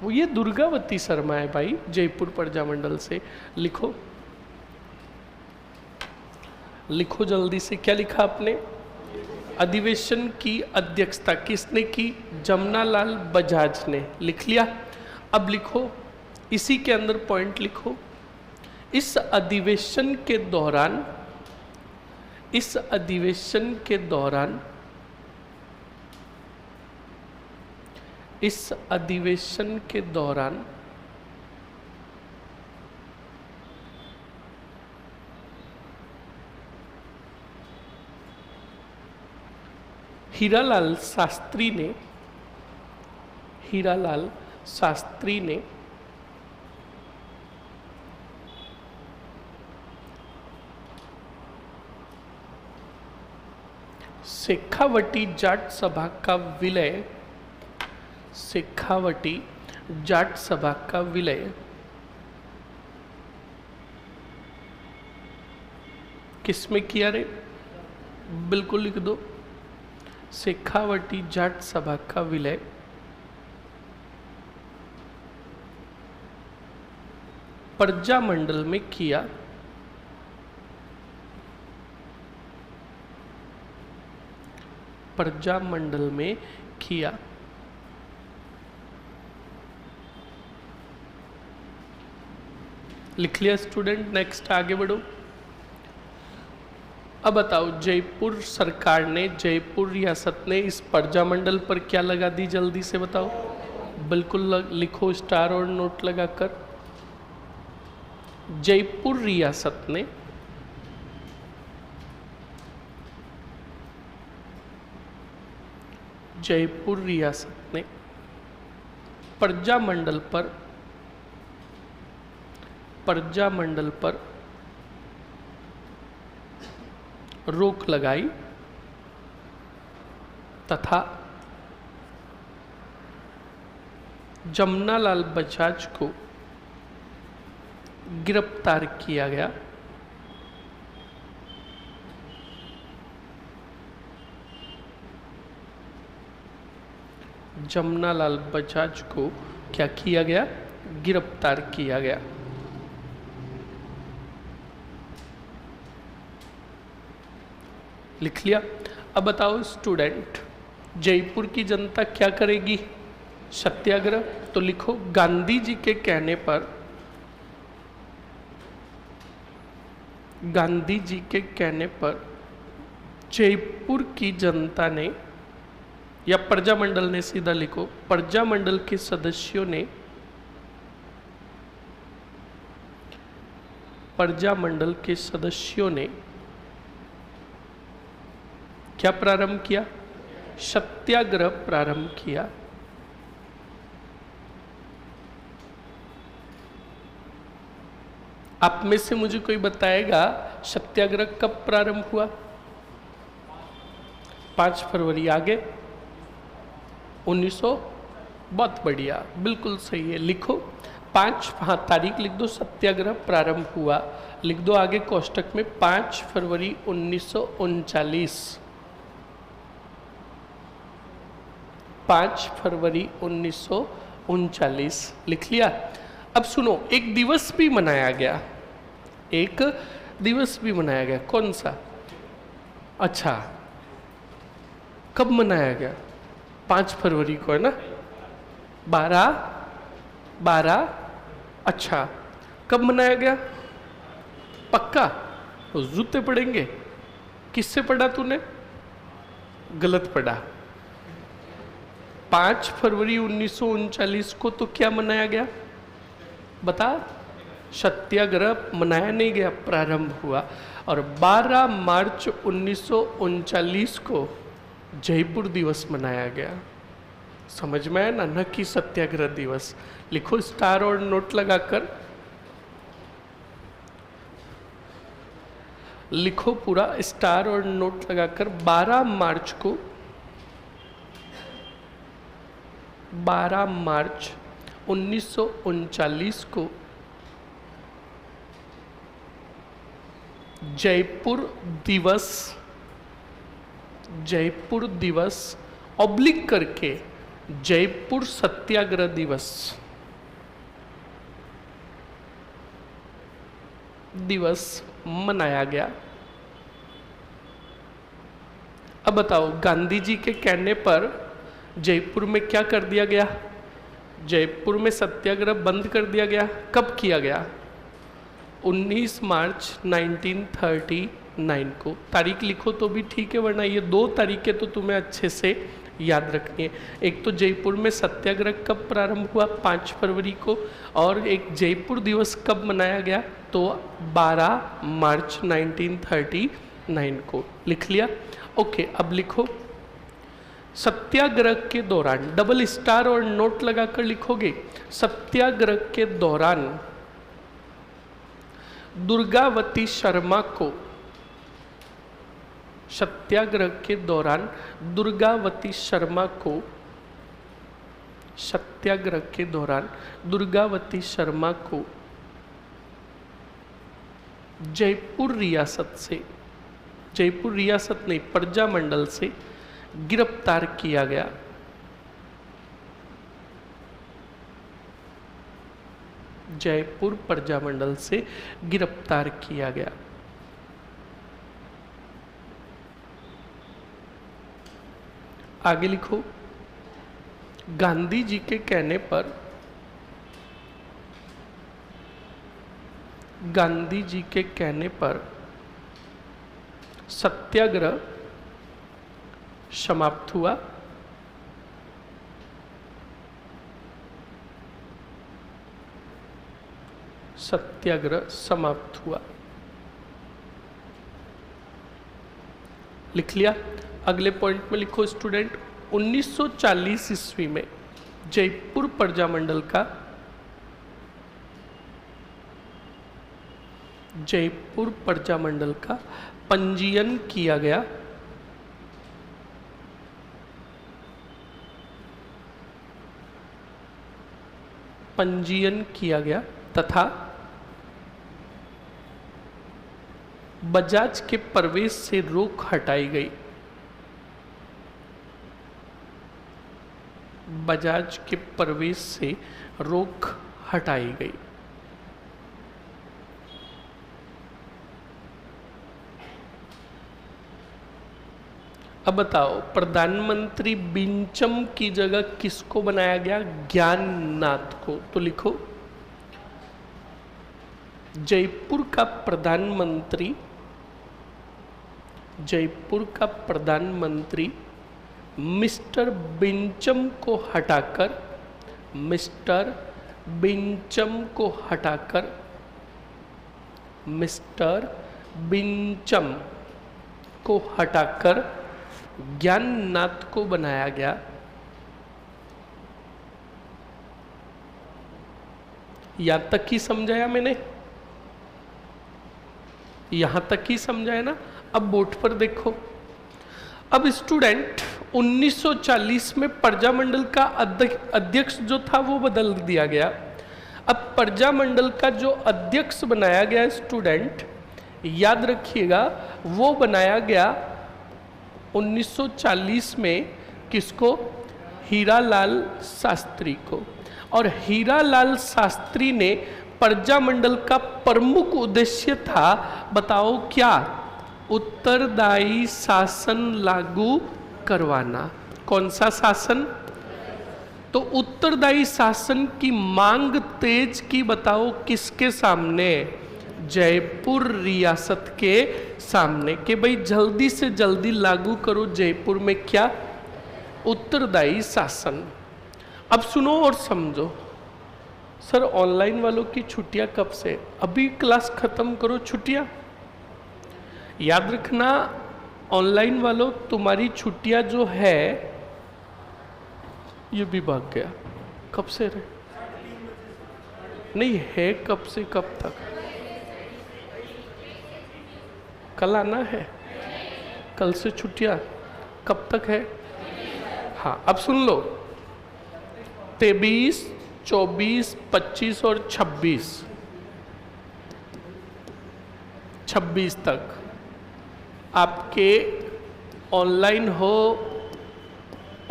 वो ये दुर्गावती शर्मा है भाई, जयपुर प्रजामंडल से। लिखो लिखो जल्दी से, क्या लिखा आपने? अधिवेशन की अध्यक्षता किसने की? जमनालाल बजाज ने। लिख लिया? अब लिखो, इसी के अंदर पॉइंट लिखो, इस अधिवेशन के दौरान, इस अधिवेशन के दौरान, इस अधिवेशन के दौरान हीरालाल शास्त्री ने, हीरालाल शास्त्री ने शेखावटी जाट सभा का विलय, शेखावटी जाट सभा का विलय किसमें किया रे? बिल्कुल लिख दो, शेखावटी जाट सभा का विलय प्रजामंडल में किया। प्रजामंडल में किया। लिख लिया स्टूडेंट? नेक्स्ट आगे बढ़ो। अब बताओ, जयपुर सरकार ने, जयपुर रियासत ने इस प्रजामंडल पर क्या लगा दी? जल्दी से बताओ। बिल्कुल लिखो स्टार और नोट लगाकर। जयपुर रियासत ने जयपुर रियासत ने प्रजामंडल पर, प्रजामंडल पर रोक लगाई तथा जमनालाल बजाज को गिरफ्तार किया गया। जमनालाल बजाज को क्या किया गया? गिरफ्तार किया गया। लिख लिया? अब बताओ स्टूडेंट, जयपुर की जनता क्या करेगी? सत्याग्रह। तो लिखो, गांधी जी के कहने पर, गांधी जी के कहने पर जयपुर की जनता ने या प्रजामंडल ने, सीधा लिखो, प्रजामंडल के सदस्यों ने, प्रजामंडल के सदस्यों ने क्या प्रारंभ किया? सत्याग्रह प्रारंभ किया। आप में से मुझे कोई बताएगा सत्याग्रह कब प्रारंभ हुआ? 5 फरवरी। आगे 1900। बहुत बढ़िया, बिल्कुल सही है। लिखो 5, हाँ तारीख लिख दो, सत्याग्रह प्रारंभ हुआ। लिख दो आगे कोष्टक में 5 फरवरी 1939। 5 फरवरी 1939 लिख लिया। अब सुनो, एक दिवस भी मनाया गया, एक दिवस भी मनाया गया। कौन सा? अच्छा, कब मनाया गया? 5 फरवरी को, है ना? 12। अच्छा, कब मनाया गया? पक्का? तो जूते पड़ेंगे। किससे पढ़ा तूने? गलत पढ़ा। 5 फरवरी 1939 को तो क्या मनाया गया? बता। सत्याग्रह मनाया नहीं गया, प्रारंभ हुआ। और 12 मार्च 1939 को जयपुर दिवस मनाया गया। समझ में आया ना? न कि सत्याग्रह दिवस। लिखो स्टार और नोट लगाकर, लिखो पूरा स्टार और नोट लगाकर। 12 मार्च को, 12 मार्च 1939 को जयपुर दिवस, जयपुर दिवस ऑब्लिक करके जयपुर सत्याग्रह दिवस, दिवस मनाया गया। अब बताओ, गांधी जी के कहने पर जयपुर में क्या कर दिया गया? जयपुर में सत्याग्रह बंद कर दिया गया। कब किया गया? 19 मार्च 1939 को। तारीख लिखो तो भी ठीक है, वरना ये 2 तारीखें तो तुम्हें अच्छे से याद रखनी है। एक तो जयपुर में सत्याग्रह कब प्रारंभ हुआ? 5 फरवरी को। और एक जयपुर दिवस कब मनाया गया? तो 12 मार्च 1939 को। लिख लिया? ओके, अब लिखो सत्याग्रह के दौरान, डबल स्टार और नोट लगाकर लिखोगे, सत्याग्रह के दौरान दुर्गावती शर्मा को, सत्याग्रह के दौरान दुर्गावती शर्मा को, सत्याग्रह के दौरान दुर्गावती शर्मा को जयपुर रियासत से, जयपुर रियासत नहीं, प्रजामंडल से गिरफ्तार किया गया। जयपुर प्रजामंडल से गिरफ्तार किया गया। आगे लिखो, गांधी जी के कहने पर, गांधी जी के कहने पर सत्याग्रह समाप्त हुआ। सत्याग्रह समाप्त हुआ। लिख लिया? अगले पॉइंट में लिखो स्टूडेंट, 1940 ईस्वी में जयपुर प्रजामंडल का, जयपुर प्रजामंडल का पंजीयन किया गया। पंजीयन किया गया तथा बजाज के प्रवेश से रोक हटाई गई। बजाज के प्रवेश से रोक हटाई गई। अब बताओ, प्रधानमंत्री बिंचम की जगह किसको बनाया गया? ज्ञाननाथ को। तो लिखो, जयपुर का प्रधानमंत्री, जयपुर का प्रधानमंत्री मिस्टर बिंचम को हटाकर, मिस्टर बिंचम को हटाकर मिस्टर बिंचम को हटाकर ज्ञाननाथ को बनाया गया। यहां तक ही समझाया मैंने, यहां तक ही समझाया ना। अब बोर्ड पर देखो। अब स्टूडेंट 1940 में प्रजामंडल का अध्यक्ष जो था वो बदल दिया गया। अब प्रजामंडल का जो अध्यक्ष बनाया गया स्टूडेंट, याद रखिएगा, वो बनाया गया 1940 में। किसको? हीरालाल शास्त्री को। और हीरालाल शास्त्री ने प्रजामंडल का प्रमुख उद्देश्य था, बताओ क्या? उत्तरदायी शासन लागू करवाना। कौन सा शासन? तो उत्तरदायी शासन की मांग तेज की, बताओ किसके सामने? जयपुर रियासत के सामने, कि भाई जल्दी से जल्दी लागू करो जयपुर में क्या? उत्तरदायी शासन। अब सुनो और समझो। सर ऑनलाइन वालों की छुट्टियां कब से? अभी क्लास खत्म करो, छुट्टियां। याद रखना ऑनलाइन वालों, तुम्हारी छुट्टियां जो है, ये भी भाग गया। कब से रहे? नहीं है, कब से कब तक? कल आना है? कल से छुट्टियां कब तक है? हाँ, अब सुन लो। 23, 24, 25 और 26 तक आपके ऑनलाइन हो,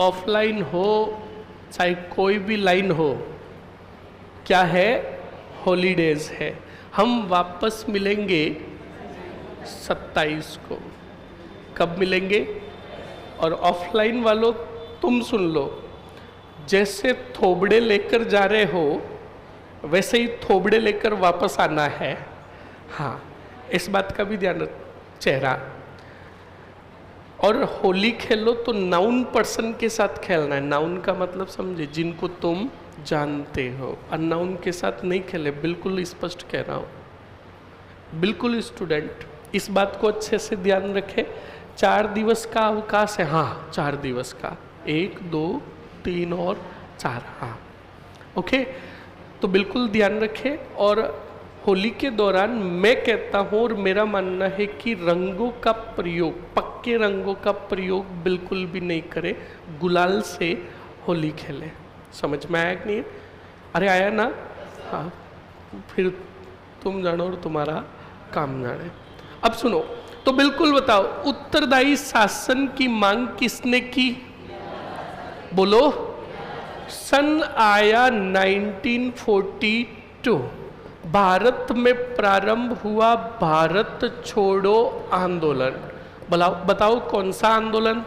ऑफलाइन हो, चाहे कोई भी लाइन हो, क्या है? हॉलीडेज है। हम वापस मिलेंगे 27 को। कब मिलेंगे? और ऑफलाइन वालों तुम सुन लो, जैसे थोबड़े लेकर जा रहे हो वैसे ही थोबड़े लेकर वापस आना है। हाँ, इस बात का भी ध्यान रख। चेहरा। और होली खेलो तो नाउन पर्सन के साथ खेलना है। नाउन का मतलब समझे, जिनको तुम जानते हो। अननाउन के साथ नहीं खेले, बिल्कुल स्पष्ट कह रहा हूँ। बिल्कुल स्टूडेंट इस बात को अच्छे से ध्यान रखे। 4 दिवस का अवकाश है। हाँ, 4 दिवस का, 1, 2, 3 और 4। हाँ, ओके, तो बिल्कुल ध्यान रखें। और होली के दौरान मैं कहता हूँ और मेरा मानना है कि रंगों का प्रयोग, पक्के रंगों का प्रयोग बिल्कुल भी नहीं करें। गुलाल से होली खेलें। समझ में आया कि नहीं? अरे आया ना? हाँ, फिर तुम जानो और तुम्हारा काम जाने। अब सुनो, तो बिल्कुल बताओ, उत्तरदायी शासन की मांग किसने की? बोलो। सन आया 1942। भारत में प्रारंभ हुआ भारत छोड़ो आंदोलन। बताओ कौन सा आंदोलन?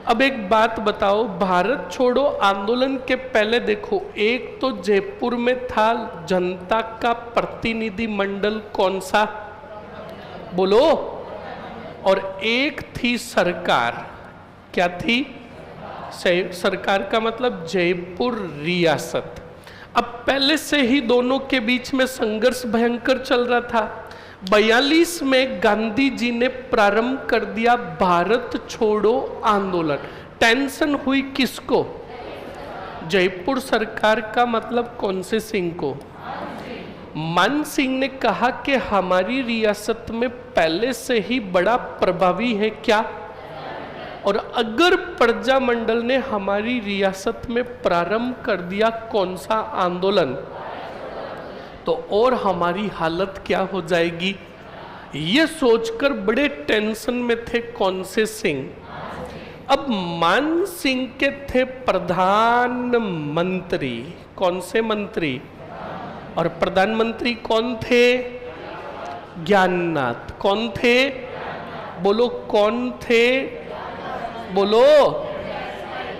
अब एक बात बताओ, भारत छोड़ो आंदोलन के पहले देखो, एक तो जयपुर में था जनता का प्रतिनिधि मंडल, कौन सा? बोलो। और एक थी सरकार। क्या थी? सरकार का मतलब जयपुर रियासत। अब पहले से ही दोनों के बीच में संघर्ष भयंकर चल रहा था। 42 में गांधी जी ने प्रारंभ कर दिया भारत छोड़ो आंदोलन। टेंशन हुई किसको? जयपुर सरकार का मतलब कौन से सिंह को? मान सिंह ने कहा कि हमारी रियासत में पहले से ही बड़ा प्रभावी है क्या? और अगर प्रजामंडल ने हमारी रियासत में प्रारंभ कर दिया कौन सा आंदोलन, तो और हमारी हालत क्या हो जाएगी? ये सोचकर बड़े टेंशन में थे कौन से सिंह? अब मान सिंह के थे प्रधानमंत्री। कौन से मंत्री? और प्रधानमंत्री कौन थे? ज्ञाननाथ। कौन थे? बोलो कौन थे? बोलो।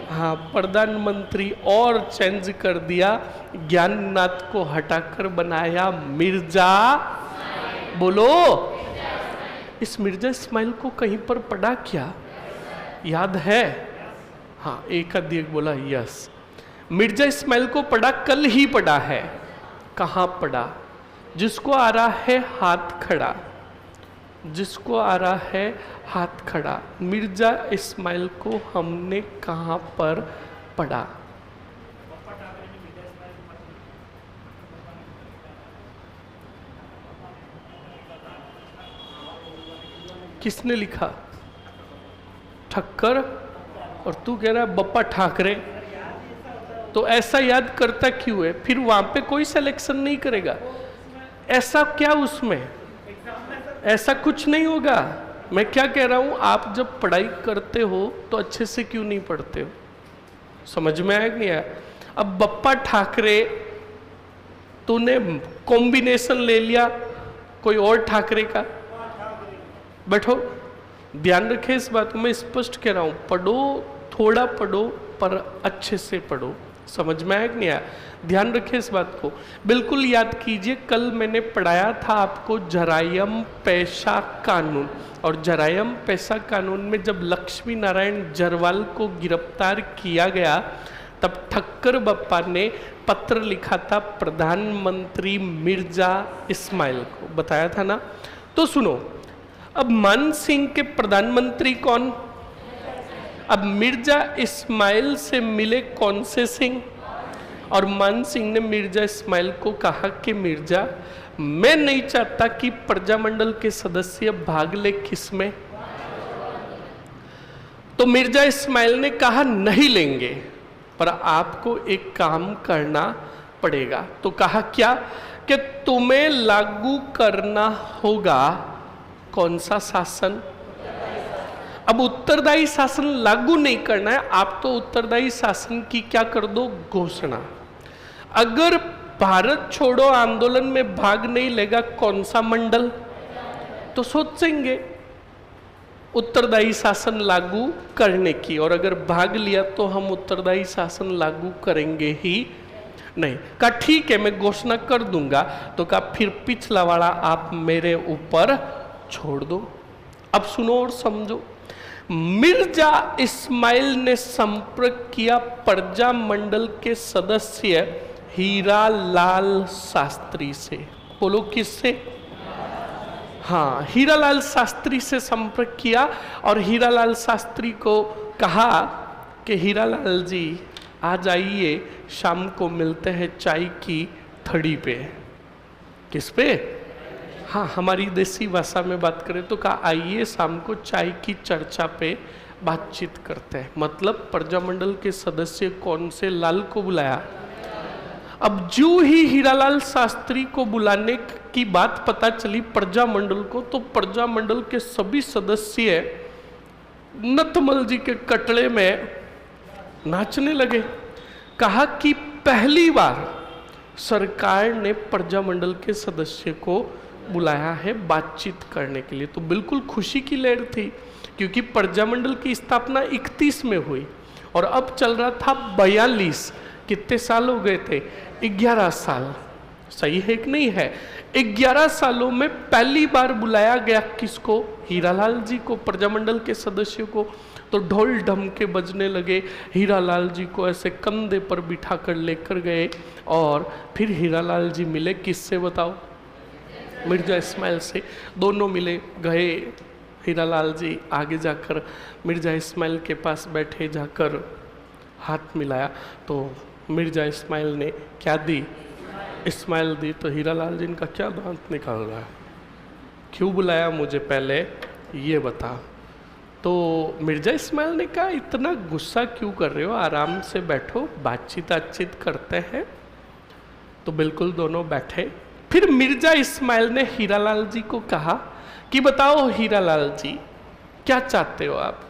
हाँ, प्रधानमंत्री और चेंज कर दिया, ज्ञाननाथ को हटाकर बनाया मिर्जा। बोलो। इस मिर्जा इस्माइल को कहीं पर पढ़ा क्या? याद है? हाँ, एक आधी एक बोला यस। मिर्जा इस्माइल को पढ़ा, कल ही पढ़ा है। कहाँ पढ़ा? जिसको आ रहा है हाथ खड़ा, जिसको आ रहा है हाथ खड़ा। मिर्जा इस्माइल को हमने कहाँ पर पढ़ा? किसने लिखा? ठक्कर। और तू कह रहा है बप्पा ठाकरे। तो ऐसा याद करता क्यों है? फिर वहां पे कोई सिलेक्शन नहीं करेगा। ऐसा क्या उसमें? ऐसा कुछ नहीं होगा। मैं क्या कह रहा हूं, आप जब पढ़ाई करते हो तो अच्छे से क्यों नहीं पढ़ते हो? समझ में आया कि नहीं आया? अब बप्पा ठाकरे तूने कॉम्बिनेशन ले लिया कोई और ठाकरे का। बैठो, ध्यान रखे इस बात को, मैं स्पष्ट कह रहा हूं, पढ़ो, थोड़ा पढ़ो पर अच्छे से पढ़ो। समझ में आया कि नहीं आया? ध्यान रखें इस बात को, बिल्कुल याद कीजिए। कल मैंने पढ़ाया था आपको जरायम पेशा कानून, और जरायम पेशा कानून में जब लक्ष्मी नारायण जरवाल को गिरफ्तार किया गया तब ठक्कर बप्पा ने पत्र लिखा था प्रधानमंत्री मिर्जा इस्माइल को, बताया था ना? तो सुनो, अब मान सिंह के प्रधानमंत्री कौन? अब मिर्जा इस्माइल से मिले कौन से सिंह? और मान सिंह ने मिर्जा इस्माइल को कहा कि मिर्जा, मैं नहीं चाहता कि प्रजामंडल के सदस्य भाग ले किसमें। तो मिर्जा इस्माइल ने कहा नहीं लेंगे, पर आपको एक काम करना पड़ेगा। तो कहा क्या? कि तुम्हें लागू करना होगा कौन सा शासन? अब उत्तरदायी शासन लागू नहीं करना है, आप तो उत्तरदायी शासन की क्या कर दो? घोषणा। अगर भारत छोड़ो आंदोलन में भाग नहीं लेगा कौन सा मंडल? तो सोचेंगे उत्तरदायी शासन लागू करने की, और अगर भाग लिया तो हम उत्तरदायी शासन लागू करेंगे ही नहीं। कहा ठीक है, मैं घोषणा कर दूंगा। तो कहा फिर पिछला वाला आप मेरे ऊपर छोड़ दो। अब सुनो और समझो, मिर्जा इस्माइल ने संपर्क किया प्रजामंडल के सदस्य हीरालाल शास्त्री से। बोलो किससे? हाँ, हीरालाल शास्त्री से संपर्क किया, और हीरालाल शास्त्री को कहा कि हीरालाल जी आ जाइए, शाम को मिलते हैं चाय की थड़ी पे। किस पे? हाँ, हमारी देसी भाषा में बात करें तो कहा आइए शाम को चाय की चर्चा पे बातचीत करते हैं। मतलब प्रजामंडल के सदस्य कौन से लाल को बुलाया? अब जो ही हीरालाल शास्त्री को बुलाने की बात पता चली प्रजामंडल को, तो प्रजामंडल के सभी सदस्य नथमल जी के कटड़े में नाचने लगे। कहा कि पहली बार सरकार ने प्रजामंडल के सदस्य को बुलाया है बातचीत करने के लिए। तो बिल्कुल खुशी की लहर थी, क्योंकि प्रजामंडल की स्थापना 31 में हुई और अब चल रहा था 42। कितने साल हो गए थे? 11 साल। सही है कि नहीं है? 11 सालों में पहली बार बुलाया गया किसको? हीरालाल जी को, प्रजामंडल के सदस्यों को। तो ढोल ढमके बजने लगे, हीरालाल जी को ऐसे कंधे पर बिठा कर लेकर गए, और फिर हीरालाल जी मिले किससे बताओ? मिर्जा इस्माइल से। दोनों मिले, गए। हीरालाल जी आगे जाकर मिर्जा इस्माइल के पास बैठे, जाकर हाथ मिलाया। तो मिर्जा इस्माइल ने क्या दी? इस्माइल दी। तो हीरालाल जी इनका क्या दांत निकाल रहा है? क्यों बुलाया मुझे, पहले ये बता। तो मिर्जा इस्माइल ने कहा इतना गुस्सा क्यों कर रहे हो, आराम से बैठो, बातचीत करते हैं। तो बिल्कुल दोनों बैठे। फिर मिर्जा इस्माइल ने हीरालाल जी को कहा कि बताओ हीरालाल जी, क्या चाहते हो आप?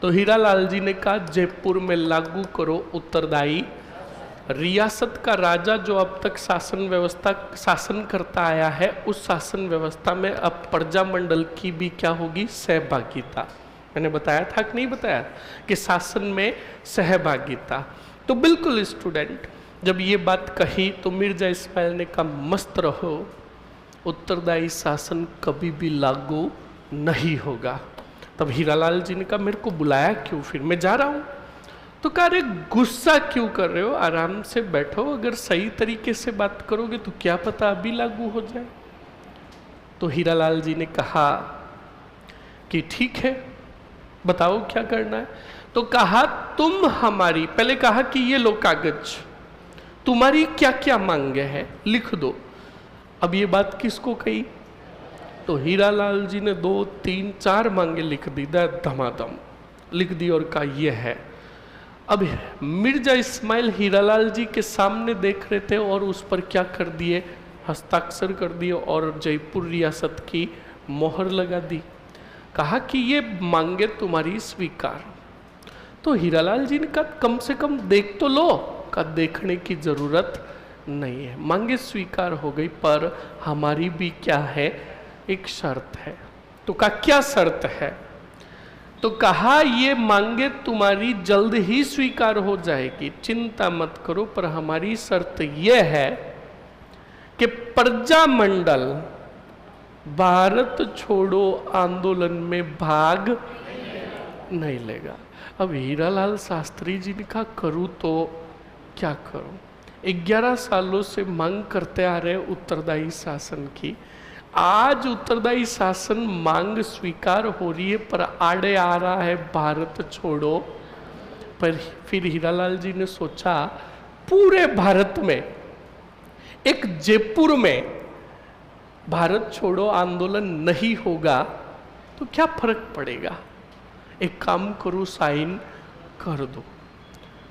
तो हीरालाल जी ने कहा जयपुर में लागू करो उत्तरदायी। रियासत का राजा जो अब तक शासन करता आया है, उस शासन व्यवस्था में अब प्रजामंडल की भी क्या होगी? सहभागिता। मैंने बताया था कि नहीं बताया कि शासन में सहभागिता। तो बिल्कुल स्टूडेंट, जब ये बात कही तो मिर्जा इस्माइल ने कहा मस्त रहो, उत्तरदायी शासन कभी भी लागू नहीं होगा। तब हीरालाल जी ने कहा मेरे को बुलाया क्यों, फिर मैं जा रहा हूं। तो कहा अरे गुस्सा क्यों कर रहे हो, आराम से बैठो, अगर सही तरीके से बात करोगे तो क्या पता अभी लागू हो जाए। तो हीरालाल जी ने कहा कि ठीक है बताओ क्या करना है। तो कहा तुम हमारी, पहले कहा कि ये लो कागज, तुम्हारी क्या क्या मांगे हैं लिख दो। अब ये बात किसको कही, तो हीरालाल जी ने 2 3 4 मांगे लिख दी, धमाधम लिख दी और कहा ये है। अब मिर्जा इस्माइल हीरालाल जी के सामने देख रहे थे और उस पर क्या कर दिए, हस्ताक्षर कर दिए और जयपुर रियासत की मोहर लगा दी। कहा कि ये मांगे तुम्हारी स्वीकार। तो हीरालाल जी ने कहा कम से कम देख तो लो। का देखने की जरूरत नहीं है, मांगे स्वीकार हो गई, पर हमारी भी क्या है, एक शर्त है। तो कहा क्या शर्त है, तो कहा ये मांगे तुम्हारी जल्द ही स्वीकार हो जाएगी, चिंता मत करो, पर हमारी शर्त यह है कि प्रजामंडल भारत छोड़ो आंदोलन में भाग नहीं लेगा। अब हीरालाल शास्त्री जी ने कहा करूं तो क्या करूं, 11 सालों से मांग करते आ रहे उत्तरदायी शासन की, आज उत्तरदायी शासन मांग स्वीकार हो रही है पर आड़े आ रहा है भारत छोड़ो। पर फिर हीरालाल जी ने सोचा पूरे भारत में, एक जयपुर में भारत छोड़ो आंदोलन नहीं होगा तो क्या फर्क पड़ेगा, एक काम करो साइन कर दो।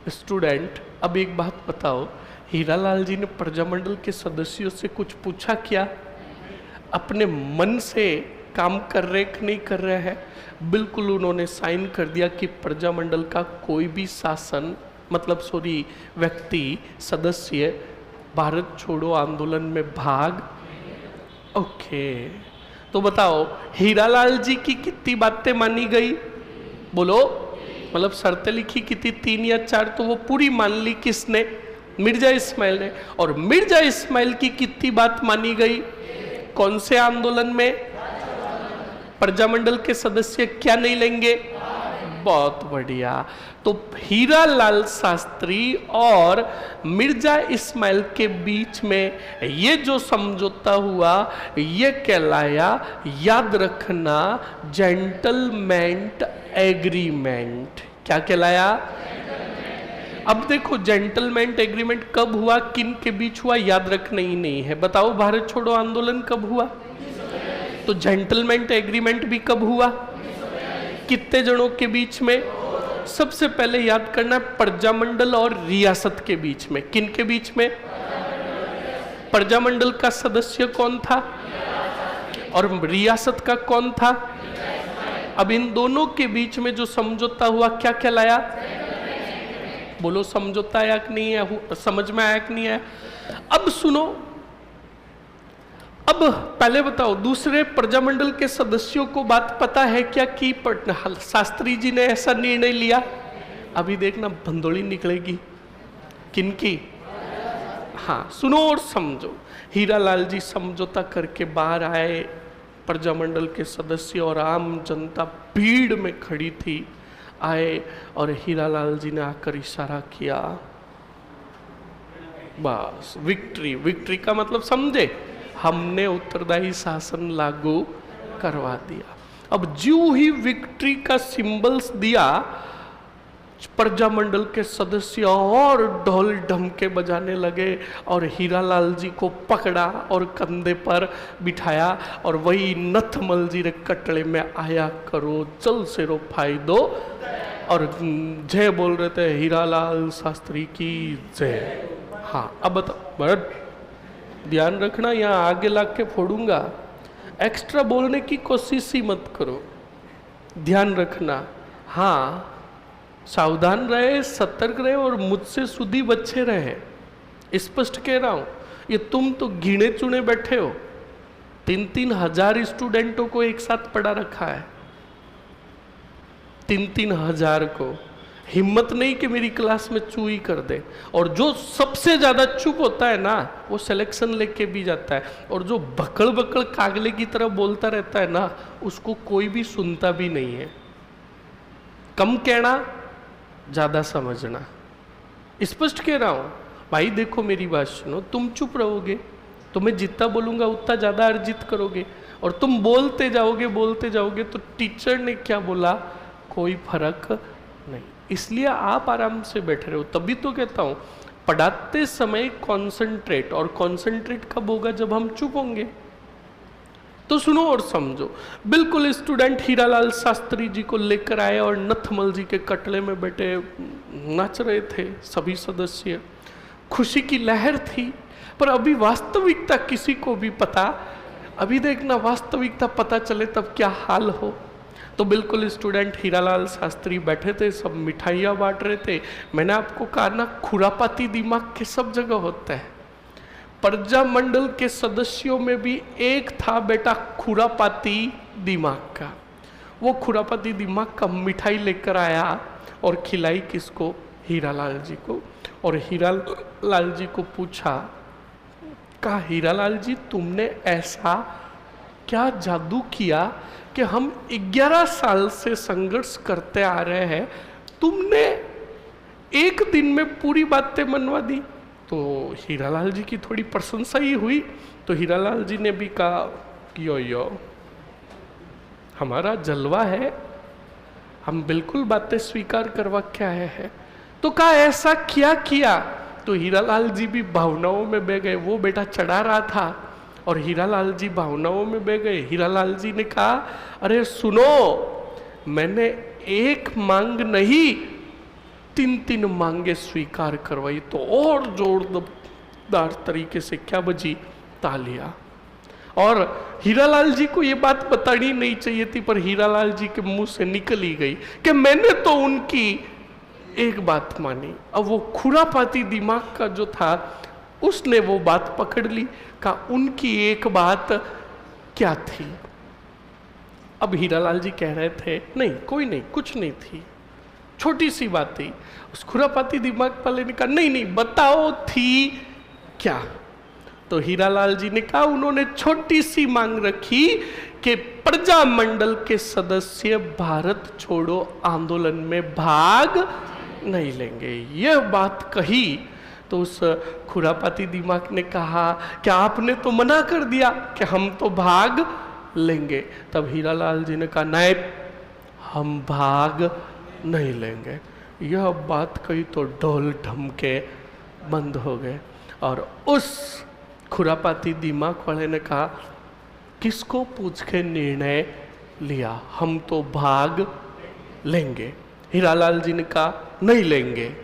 स्टूडेंट अब एक बात बताओ, हीरालाल जी ने प्रजामंडल के सदस्यों से कुछ पूछा क्या, अपने मन से काम कर रहे कि नहीं कर रहे हैं, बिल्कुल उन्होंने साइन कर दिया कि प्रजामंडल का कोई भी शासन मतलब व्यक्ति सदस्य भारत छोड़ो आंदोलन में भाग। ओके तो बताओ हीरालाल जी की कितनी बातें मानी गई, बोलो, मतलब शर्तें लिखी कितनी 3 या 4, तो वो पूरी मान ली किसने, मिर्जा इस्माइल ने। और मिर्जा इस्माइल की कितनी बात मानी गई, कौन से आंदोलन में, प्रजामंडल के सदस्य क्या नहीं लेंगे, बहुत बढ़िया। तो हीरालाल शास्त्री और मिर्जा इस्माइल के बीच में ये जो समझौता हुआ ये कहलाया, याद रखना, जेंटलमैन एग्रीमेंट। क्या कहलाया, अब देखो जेंटलमैन एग्रीमेंट कब हुआ, किन के बीच हुआ, याद रखना ही नहीं है। बताओ भारत छोड़ो आंदोलन कब हुआ, तो जेंटलमैन एग्रीमेंट भी कब हुआ, कितने जनों के बीच में, सबसे पहले याद करना प्रजामंडल और रियासत के बीच में। किन के बीच में, प्रजामंडल का सदस्य कौन था और रियासत का कौन था। अब इन दोनों के बीच में जो समझौता हुआ क्या कहलाया, बोलो समझौता आया कि नहीं है, समझ में आया कि नहीं आया। अब सुनो, अब पहले बताओ दूसरे प्रजामंडल के सदस्यों को बात पता है क्या कि शास्त्री जी ने ऐसा निर्णय लिया। अभी देखना भंदोड़ी निकलेगी किनकी, हाँ सुनो और समझो। हीरालाल जी समझौता करके बाहर आए, प्रजामंडल के सदस्य और आम जनता भीड़ में खड़ी थी, आए और हीरालाल जी ने आकर इशारा किया, बस विक्ट्री। विक्ट्री का मतलब समझे, हमने उत्तरदायी शासन लागू करवा दिया। अब जो ही विक्ट्री का सिंबल्स दिया, प्रजामंडल के सदस्य और ढोल ढमके बजाने लगे और हीरालाल जी को पकड़ा और कंधे पर बिठाया और वही नथमल जी रे कटड़े में आया करो, चल से रो फायदो, और जय बोल रहे थे हीरालाल शास्त्री की जय। हाँ अब बताओ, ध्यान रखना, यहाँ आगे ला के फोड़ूंगा, एक्स्ट्रा बोलने की कोशिश ही मत करो, ध्यान रखना। हाँ सावधान रहे, सतर्क रहे और मुझसे सुधी बच्चे रहे, स्पष्ट कह रहा हूं। ये तुम तो गिने चुने बैठे हो, 3-3 हजार स्टूडेंटों को एक साथ पढ़ा रखा है, 3-3 हजार को हिम्मत नहीं कि मेरी क्लास में चू ही कर दे। और जो सबसे ज्यादा चुप होता है ना, वो सिलेक्शन लेके भी जाता है। और जो बकड़ बकड़ कागले की तरह बोलता रहता है ना, उसको कोई भी सुनता भी नहीं है। कम कहना, ज्यादा समझना। स्पष्ट कह रहा हूं भाई, देखो मेरी बात सुनो, तुम चुप रहोगे तो मैं जितना बोलूंगा उतना ज्यादा अर्जित करोगे, और तुम बोलते जाओगे तो टीचर ने क्या बोला कोई फर्क नहीं। इसलिए आप आराम से बैठे रहो। तभी तो कहता हूं पढ़ाते समय कॉन्सेंट्रेट, और कॉन्सेंट्रेट कब होगा, जब हम चुप होंगे। तो सुनो और समझो। बिल्कुल स्टूडेंट हीरालाल शास्त्री जी को लेकर आए और नथमल जी के कटले में बैठे नाच रहे थे सभी सदस्य। खुशी की लहर थी। पर अभी वास्तविकता किसी को भी पता, अभी देखना वास्तविकता पता चले तब क्या हाल हो। तो बिल्कुल स्टूडेंट हीरालाल शास्त्री बैठे थे, सब मिठाइयाँ बांट रहे थे। मैंने आपको कहा ना, खुरापाती दिमाग के सब जगह होता है। प्रजा मंडल के सदस्यों में भी एक था बेटा खुरापाती दिमाग का। वो खुरापाती दिमाग का मिठाई लेकर आया और खिलाई किसको, हीरालाल जी को। और हीरालाल जी को पूछा, कहा हीरालाल जी तुमने ऐसा क्या जादू किया कि हम 11 साल से संघर्ष करते आ रहे हैं, तुमने एक दिन में पूरी बातें मनवा दी। तो हीरालाल जी की थोड़ी प्रशंसा ही हुई। तो हीरालाल जी ने भी कहा कि यो हमारा जलवा है, हम बिल्कुल बातें स्वीकार करवा के आए हैं। तो कहा ऐसा क्या किया। तो हीरालाल जी भी भावनाओं में बह गए। वो बेटा चढ़ा रहा था और हीरालाल जी भावनाओं में बह गए। हीरालाल जी ने कहा, अरे सुनो, मैंने एक मांग नहीं 3 मांगे स्वीकार करवाई। तो और जोरदार तरीके से क्या बजी, तालियां। और हीरालाल जी को ये बात बतानी नहीं चाहिए थी, पर हीरालाल जी के मुंह से निकल ही गई कि मैंने तो उनकी एक बात मानी। अब वो खुरापाती दिमाग का जो था, उसने वो बात पकड़ ली। का उनकी एक बात क्या थी। अब हीरालाल जी कह रहे थे, नहीं कोई नहीं, कुछ नहीं थी, छोटी सी बात थी। उस खुरापाती दिमाग वाले ने कहा, नहीं नहीं बताओ थी क्या। तो हीरालाल जी ने कहा, उन्होंने छोटी सी मांग रखी कि प्रजा मंडल के सदस्य भारत छोड़ो आंदोलन में भाग नहीं लेंगे। यह बात कही तो उस खुरापाती दिमाग ने कहा कि आपने तो मना कर दिया कि हम तो भाग लेंगे। तब हीरालाल जी ने कहा, नहीं हम भाग नहीं लेंगे। यह बात कही तो ढोल ढमके बंद हो गए। और उस खुरापाती दिमाग वाले ने कहा, किसको पूछ के निर्णय लिया, हम तो भाग लेंगे। हीरालाल जी ने कहा नहीं लेंगे।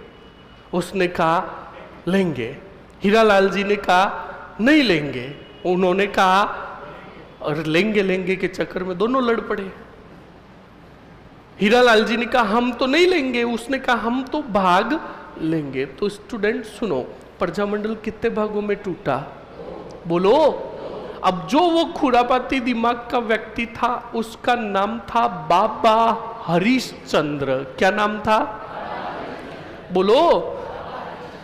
उसने कहा लेंगे। हीरालाल जी ने कहा नहीं लेंगे। उन्होंने कहा, और लेंगे के चक्कर में दोनों लड़ पड़े। हीरालाल जी ने कहा हम तो नहीं लेंगे, उसने कहा हम तो भाग लेंगे। तो स्टूडेंट सुनो, प्रजामंडल कितने भागों में टूटा, बोलो। अब जो वो खुरापाती दिमाग का व्यक्ति था, उसका नाम था बाबा हरिश्चंद्र। क्या नाम था, बोलो।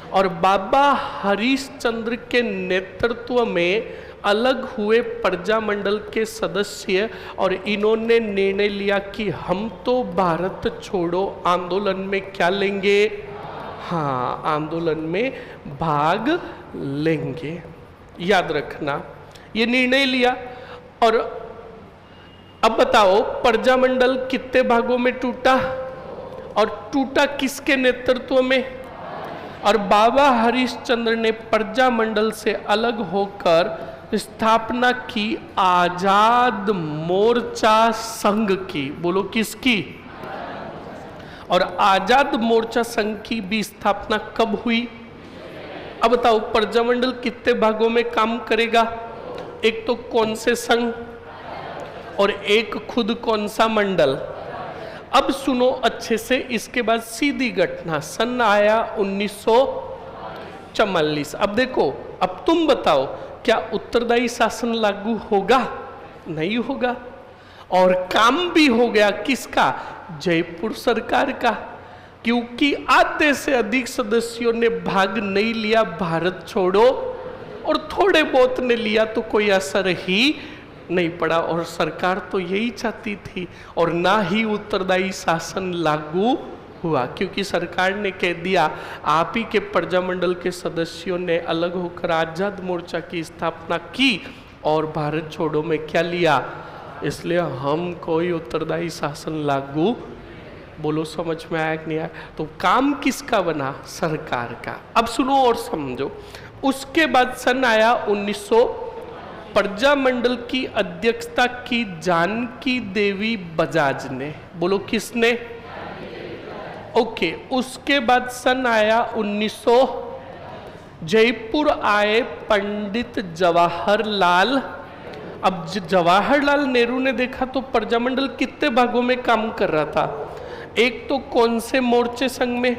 और बाबा हरिश्चंद्र के नेतृत्व में अलग हुए प्रजामंडल के सदस्य, और इन्होंने निर्णय लिया कि हम तो भारत छोड़ो आंदोलन में क्या लेंगे, हाँ आंदोलन में भाग लेंगे। याद रखना, ये निर्णय लिया। और अब बताओ प्रजामंडल कितने भागों में टूटा, और टूटा किसके नेतृत्व में। और बाबा हरिश्चंद्र ने प्रजामंडल से अलग होकर स्थापना की आजाद मोर्चा संघ की। बोलो किसकी, और आजाद मोर्चा संघ की भी स्थापना कब हुई। अब बताओ प्रजामंडल कितने भागों में काम करेगा, एक तो कौन से संघ और एक खुद कौन सा मंडल। अब सुनो अच्छे से, इसके बाद सीधी घटना, सन आया 1944। अब देखो, अब तुम बताओ क्या उत्तरदायी शासन लागू होगा, नहीं होगा। और काम भी हो गया किसका, जयपुर सरकार का। क्योंकि आधे से अधिक सदस्यों ने भाग नहीं लिया भारत छोड़ो, और थोड़े बहुत ने लिया तो कोई असर ही नहीं पड़ा। और सरकार तो यही चाहती थी, और ना ही उत्तरदायी शासन लागू हुआ, क्योंकि सरकार ने कह दिया आप ही के प्रजामंडल के सदस्यों ने अलग होकर आजाद मोर्चा की स्थापना की और भारत छोड़ो में क्या लिया, इसलिए हम कोई उत्तरदायी शासन लागू। बोलो समझ में आया कि नहीं आया? तो काम किसका बना? सरकार का। अब सुनो और समझो। उसके बाद सन आया 1900, प्रजामंडल की अध्यक्षता की जानकी देवी बजाज ने। बोलो किसने? ओके। उसके बाद सन आया 1900, जयपुर आए पंडित जवाहरलाल। अब जवाहरलाल नेहरू ने देखा तो प्रजामंडल कितने भागों में काम कर रहा था। एक तो कौन से मोर्चे संघ में?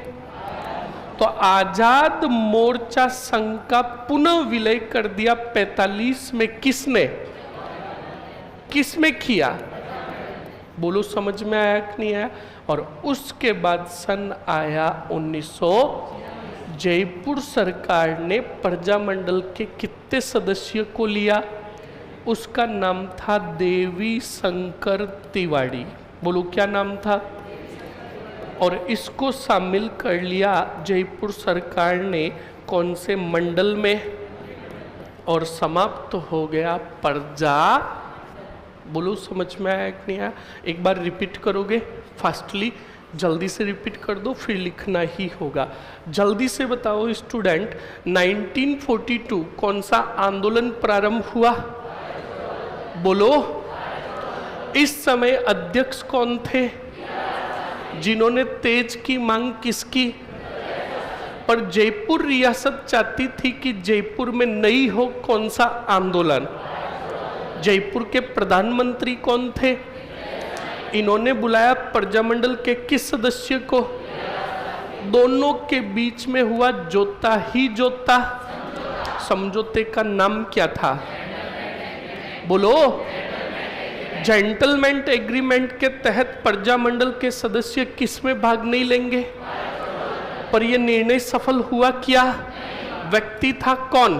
तो आजाद मोर्चा संघ का पुनः विलय कर दिया 45 में। किसने? किसमें किया? बोलो समझ में आया कि नहीं आया? और उसके बाद सन आया 1900, जयपुर सरकार ने प्रजामंडल के कितने सदस्य को लिया? उसका नाम था देवी शंकर तिवारी। बोलो क्या नाम था? और इसको शामिल कर लिया जयपुर सरकार ने कौन से मंडल में, और समाप्त हो गया प्रजा। बोलो समझ में आया कि नहीं आया? एक बार रिपीट करोगे फास्टली, जल्दी से रिपीट कर दो, फिर लिखना ही होगा। जल्दी से बताओ स्टूडेंट, 1942 कौन सा आंदोलन प्रारंभ हुआ? बोलो। इस समय अध्यक्ष कौन थे जिन्होंने तेज की मांग किसकी? पर जयपुर रियासत चाहती थी कि जयपुर में नहीं हो कौन सा आंदोलन। जयपुर के प्रधानमंत्री कौन थे? इन्होंने बुलाया प्रजामंडल के किस सदस्य को? दोनों के बीच में हुआ जोता ही जोता। समझौते का नाम क्या था? बोलो। जेंटलमैन एग्रीमेंट के तहत प्रजामंडल के सदस्य किस में भाग नहीं लेंगे, पर यह निर्णय सफल हुआ क्या? व्यक्ति था कौन?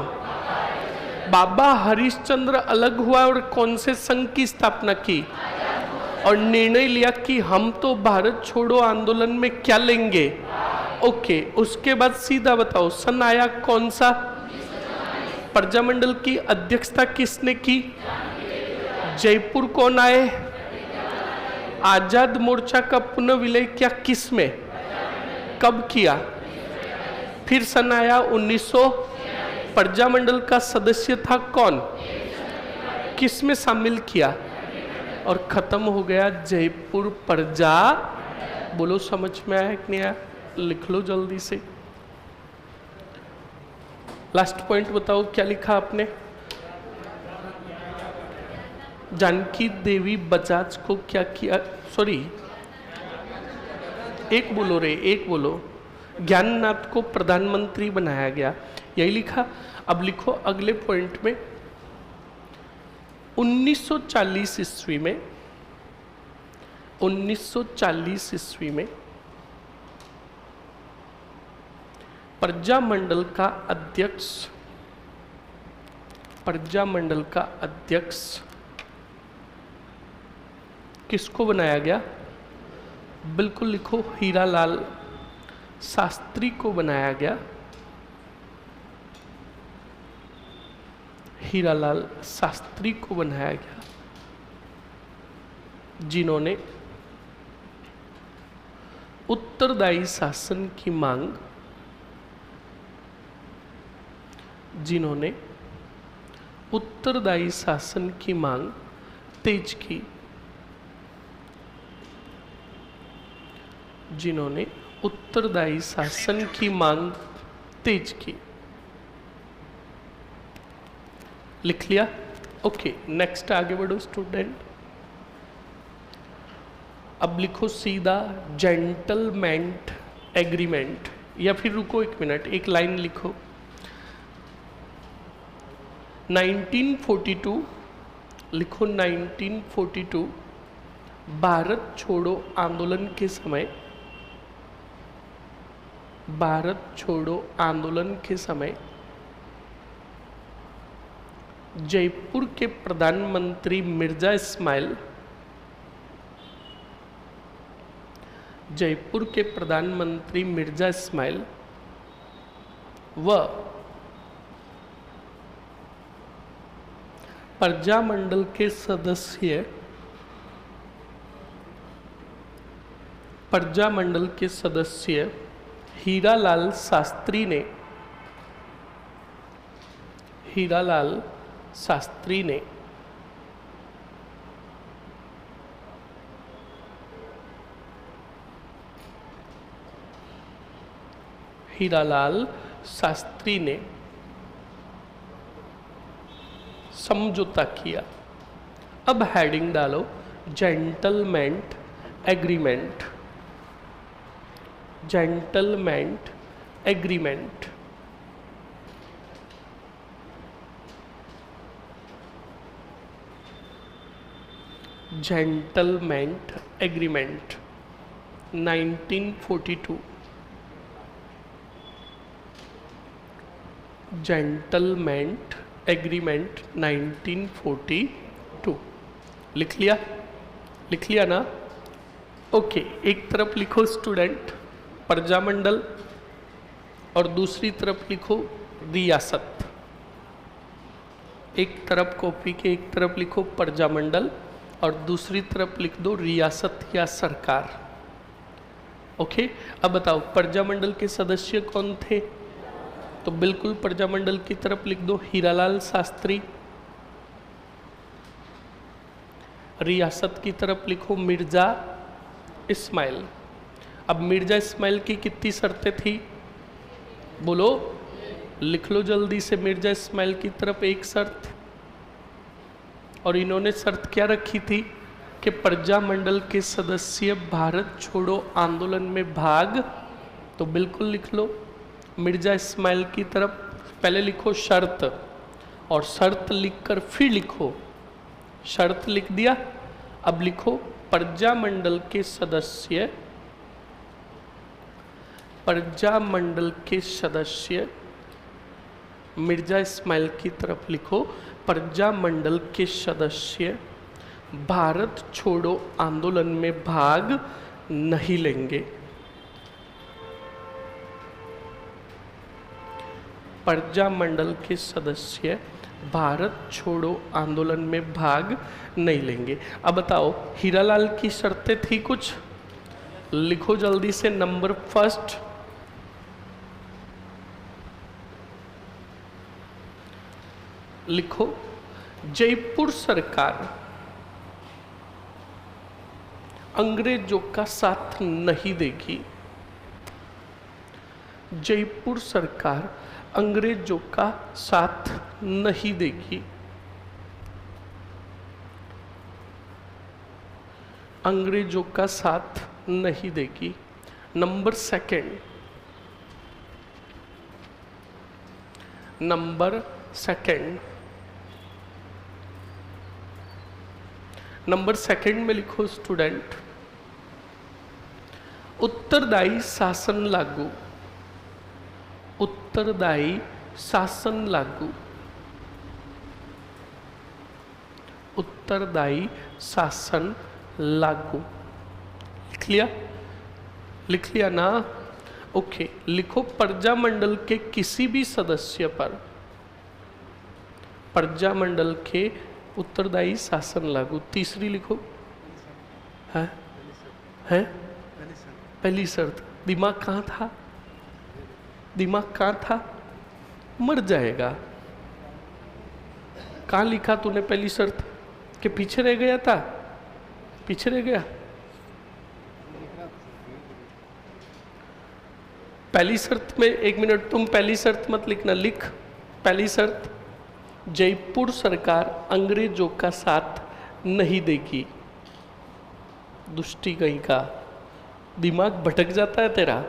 बाबा हरिश्चंद्र अलग हुआ और कौन से संघ की स्थापना की, और निर्णय लिया कि हम तो भारत छोड़ो आंदोलन में क्या लेंगे। ओके। उसके बाद सीधा बताओ सन आया कौन सा? प्रजामंडल की अध्यक्षता किसने की? जयपुर कौन आए? आजाद मोर्चा का पुनः विलय क्या किस में, कब किया? फिर सन आया 1900, प्रजामंडल का सदस्य था कौन? किस में शामिल किया? और खत्म हो गया जयपुर प्रजा। बोलो समझ में आया कि नहीं आया? लिख लो जल्दी से। लास्ट पॉइंट बताओ क्या लिखा आपने? जानकी देवी बजाज को क्या किया? सॉरी, एक बोलो रे, एक बोलो। ज्ञाननाथ को प्रधानमंत्री बनाया गया, यही लिखा। अब लिखो अगले पॉइंट में, 1940 ईस्वी में, 1940 ईस्वी में प्रजामंडल का अध्यक्ष, प्रजामंडल का अध्यक्ष किसको बनाया गया? बिल्कुल लिखो, हीरालाल शास्त्री को बनाया गया। हीरालाल शास्त्री को बनाया गया, जिन्होंने उत्तरदायी शासन की मांग, जिन्होंने उत्तरदायी शासन की मांग तेज की, जिन्होंने उत्तरदायी शासन की मांग तेज की। लिख लिया? ओके। नेक्स्ट आगे बढ़ो स्टूडेंट। अब लिखो सीधा जेंटलमैन एग्रीमेंट, या फिर रुको एक मिनट, एक लाइन लिखो। 1942 लिखो, 1942 भारत छोड़ो आंदोलन के समय भारत छोड़ो आंदोलन के समय जयपुर के प्रधानमंत्री मिर्जा इस्माइल, जयपुर के प्रधानमंत्री मिर्जा इस्माइल व प्रजामंडल के सदस्य, प्रजामंडल के सदस्य हीरालाल शास्त्री ने, हीरालाल शास्त्री ने हीरालाल शास्त्री ने समझौता किया। अब हेडिंग डालो gentleman agreement, gentleman agreement. Gentleman agreement 1942, gentleman agreement 1942। लिख लिया, लिख लिया ना? ओके, एक तरफ लिखो स्टूडेंट प्रजामंडल और दूसरी तरफ लिखो रियासत। एक तरफ कॉपी के एक तरफ लिखो प्रजामंडल और दूसरी तरफ लिख दो रियासत या सरकार। ओके, अब बताओ प्रजामंडल के सदस्य कौन थे? तो बिल्कुल प्रजामंडल की तरफ लिख दो हीरालाल शास्त्री, रियासत की तरफ लिखो मिर्जा इस्माइल। अब मिर्जा इस्माइल की कितनी शर्तें थी? बोलो, लिख लो जल्दी से। मिर्जा इस्माइल की तरफ एक शर्त, और इन्होंने शर्त क्या रखी थी कि प्रजामंडल के सदस्य भारत छोड़ो आंदोलन में भाग। तो बिल्कुल लिख लो मिर्जा इस्माइल की तरफ पहले लिखो शर्त, और शर्त लिखकर फिर लिखो, शर्त लिख दिया। अब लिखो प्रजामंडल के सदस्य, प्रजामंडल के सदस्य मिर्जा इस्माइल की तरफ लिखो प्रजामंडल के सदस्य भारत छोड़ो आंदोलन में भाग नहीं लेंगे। प्रजामंडल के सदस्य भारत छोड़ो आंदोलन में भाग नहीं लेंगे। अब बताओ हीरालाल की शर्तें थी कुछ, लिखो जल्दी से। नंबर फर्स्ट, लिखो जयपुर सरकार अंग्रेजों का साथ नहीं देगी। जयपुर सरकार अंग्रेजों का साथ नहीं देगी। अंग्रेजों का साथ नहीं देगी। Number second, number second, number second में लिखो स्टूडेंट उत्तरदायी शासन लागू, उत्तरदायी शासन लागू, उत्तरदायी शासन लागू। लिख लिया, लिख लिया ना? ओके, लिखो प्रजामंडल के किसी भी सदस्य पर, प्रजामंडल के उत्तरदायी शासन लागू। तीसरी लिखो, है पहली शर्त। दिमाग कहाँ था? दिमाग कहाँ था? मर जाएगा। कहाँ लिखा तूने पहली शर्त के पीछे रह गया था? पीछे रह गया। पहली शर्त में, एक मिनट, तुम पहली शर्त मत लिखना, लिख पहली शर्त जयपुर सरकार अंग्रेजों का साथ नहीं देगी। दुष्टी कहीं का, दिमाग भटक जाता है तेरा।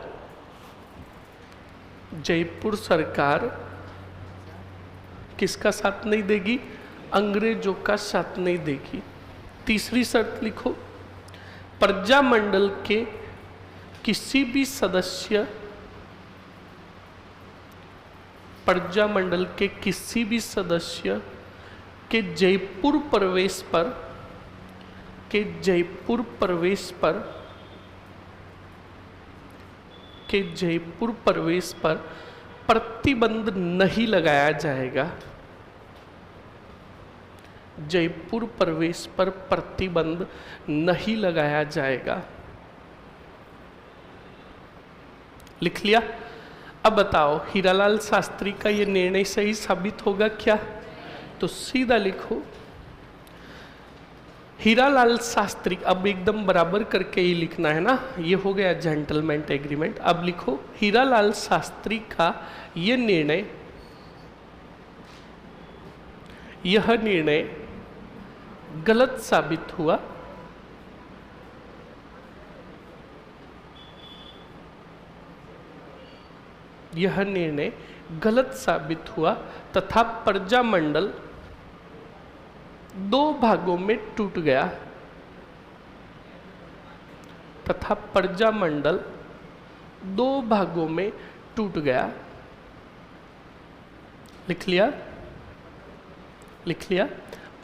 जयपुर सरकार किसका साथ नहीं देगी? अंग्रेजों का साथ नहीं देगी। तीसरी शर्त लिखो प्रजामंडल के किसी भी सदस्य प्रजा मंडल के किसी भी सदस्य के जयपुर प्रवेश पर प्रतिबंध नहीं लगाया जाएगा। जयपुर प्रवेश पर प्रतिबंध नहीं लगाया जाएगा। लिख लिया। अब बताओ हीरालाल शास्त्री का ये निर्णय सही साबित होगा क्या? तो सीधा लिखो हीरालाल शास्त्री, अब एकदम बराबर करके ही लिखना है ना, ये हो गया जेंटलमैन एग्रीमेंट। अब लिखो हीरालाल शास्त्री का ये निर्णय, यह निर्णय गलत साबित हुआ तथा प्रजामंडल दो भागों में टूट गया। लिख लिया।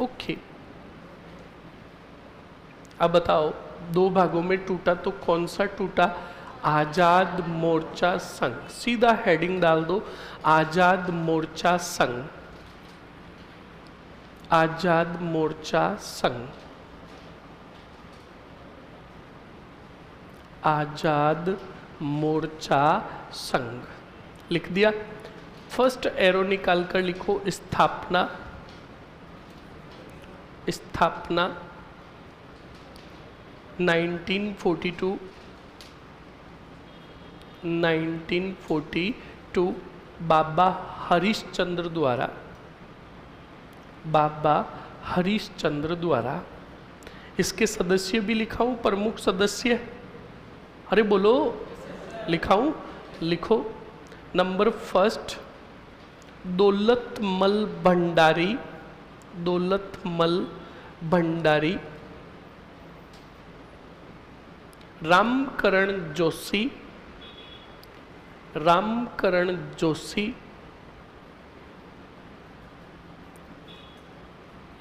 ओके। अब बताओ दो भागों में टूटा तो कौन सा टूटा? आजाद मोर्चा संघ। सीधा हेडिंग डाल दो आजाद मोर्चा संघ। आजाद मोर्चा संघ। आजाद मोर्चा संघ लिख दिया। फर्स्ट एरो निकाल कर लिखो स्थापना। 1942 बाबा हरिश्चंद्र द्वारा। इसके सदस्य भी लिखाऊं, प्रमुख सदस्य? अरे बोलो, लिखाऊं? लिखो। नंबर फर्स्ट दौलतमल भंडारी, रामकरण जोशी,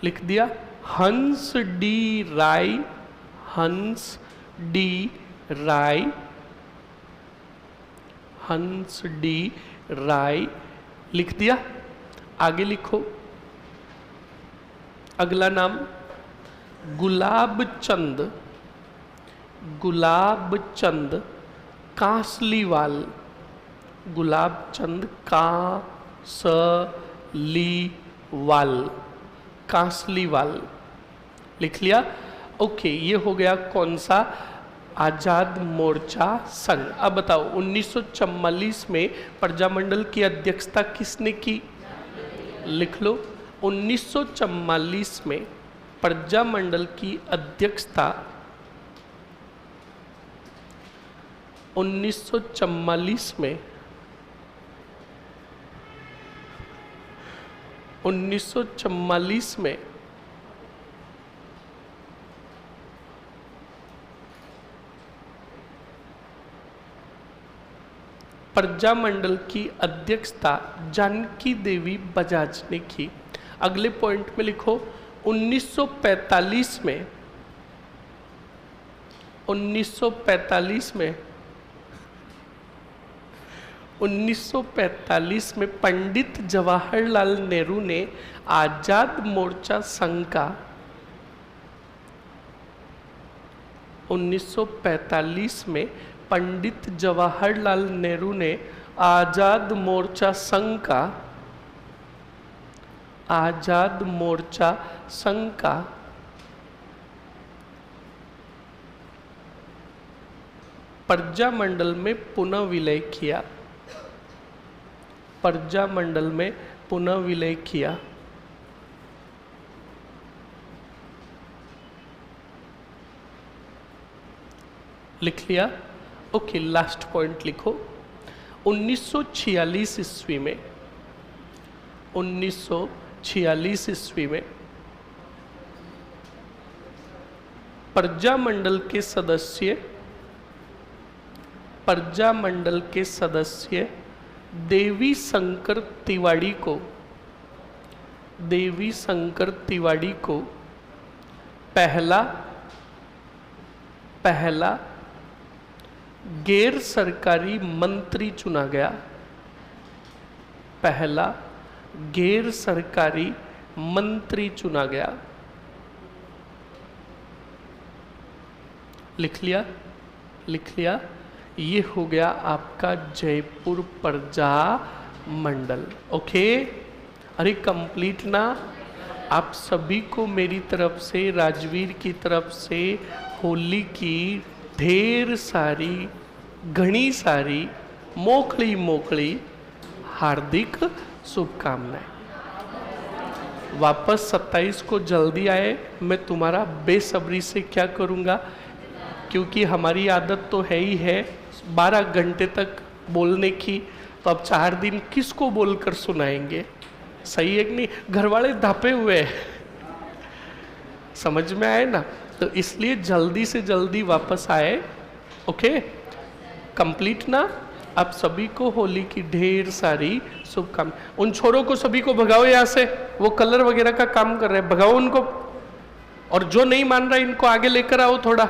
लिख दिया। हंस डी राय लिख दिया। आगे लिखो अगला नाम गुलाब चंद कासलीवाल। कासलीवाल लिख लिया। ओके, ये हो गया कौन सा? आजाद मोर्चा संघ। अब बताओ 1944 में प्रजामंडल की अध्यक्षता किसने की? लिख लो 1944 में प्रजामंडल की अध्यक्षता 1944 में प्रजामंडल की अध्यक्षता जानकी देवी बजाज ने की। अगले पॉइंट में लिखो 1945 में पंडित जवाहरलाल नेहरू ने आजाद मोर्चा संघ का 1945 में पंडित जवाहरलाल नेहरू ने आजाद मोर्चा संघ का प्रजामंडल में पुनः विलय किया। लिख लिया। ओके, लास्ट पॉइंट लिखो 1946 ईस्वी में प्रजामंडल के सदस्य देवी शंकर तिवारी को पहला गैर सरकारी मंत्री चुना गया। पहला गैर सरकारी मंत्री चुना गया। लिख लिया। ये हो गया आपका जयपुर प्रजा मंडल। ओके, अरे कंप्लीट ना। आप सभी को मेरी तरफ से, राजवीर की तरफ से होली की ढेर सारी, घनी सारी, मोकली हार्दिक शुभकामनाएं। वापस 27 को जल्दी आए। मैं तुम्हारा बेसब्री से क्या करूँगा, क्योंकि हमारी आदत तो है ही है 12 घंटे तक बोलने की, तो अब 4 दिन किसको बोलकर सुनाएंगे? सही है कि नहीं? घर वाले धापे हुए हैं। समझ में आए ना? तो इसलिए जल्दी से जल्दी वापस आए। ओके, कंप्लीट ना। आप सभी को होली की ढेर सारी शुभकामनाएं। उन छोरों को सभी को भगाओ यहाँ से, वो कलर वगैरह का काम कर रहे हैं, भगाओ उनको। और जो नहीं मान रहा इनको आगे लेकर आओ थोड़ा।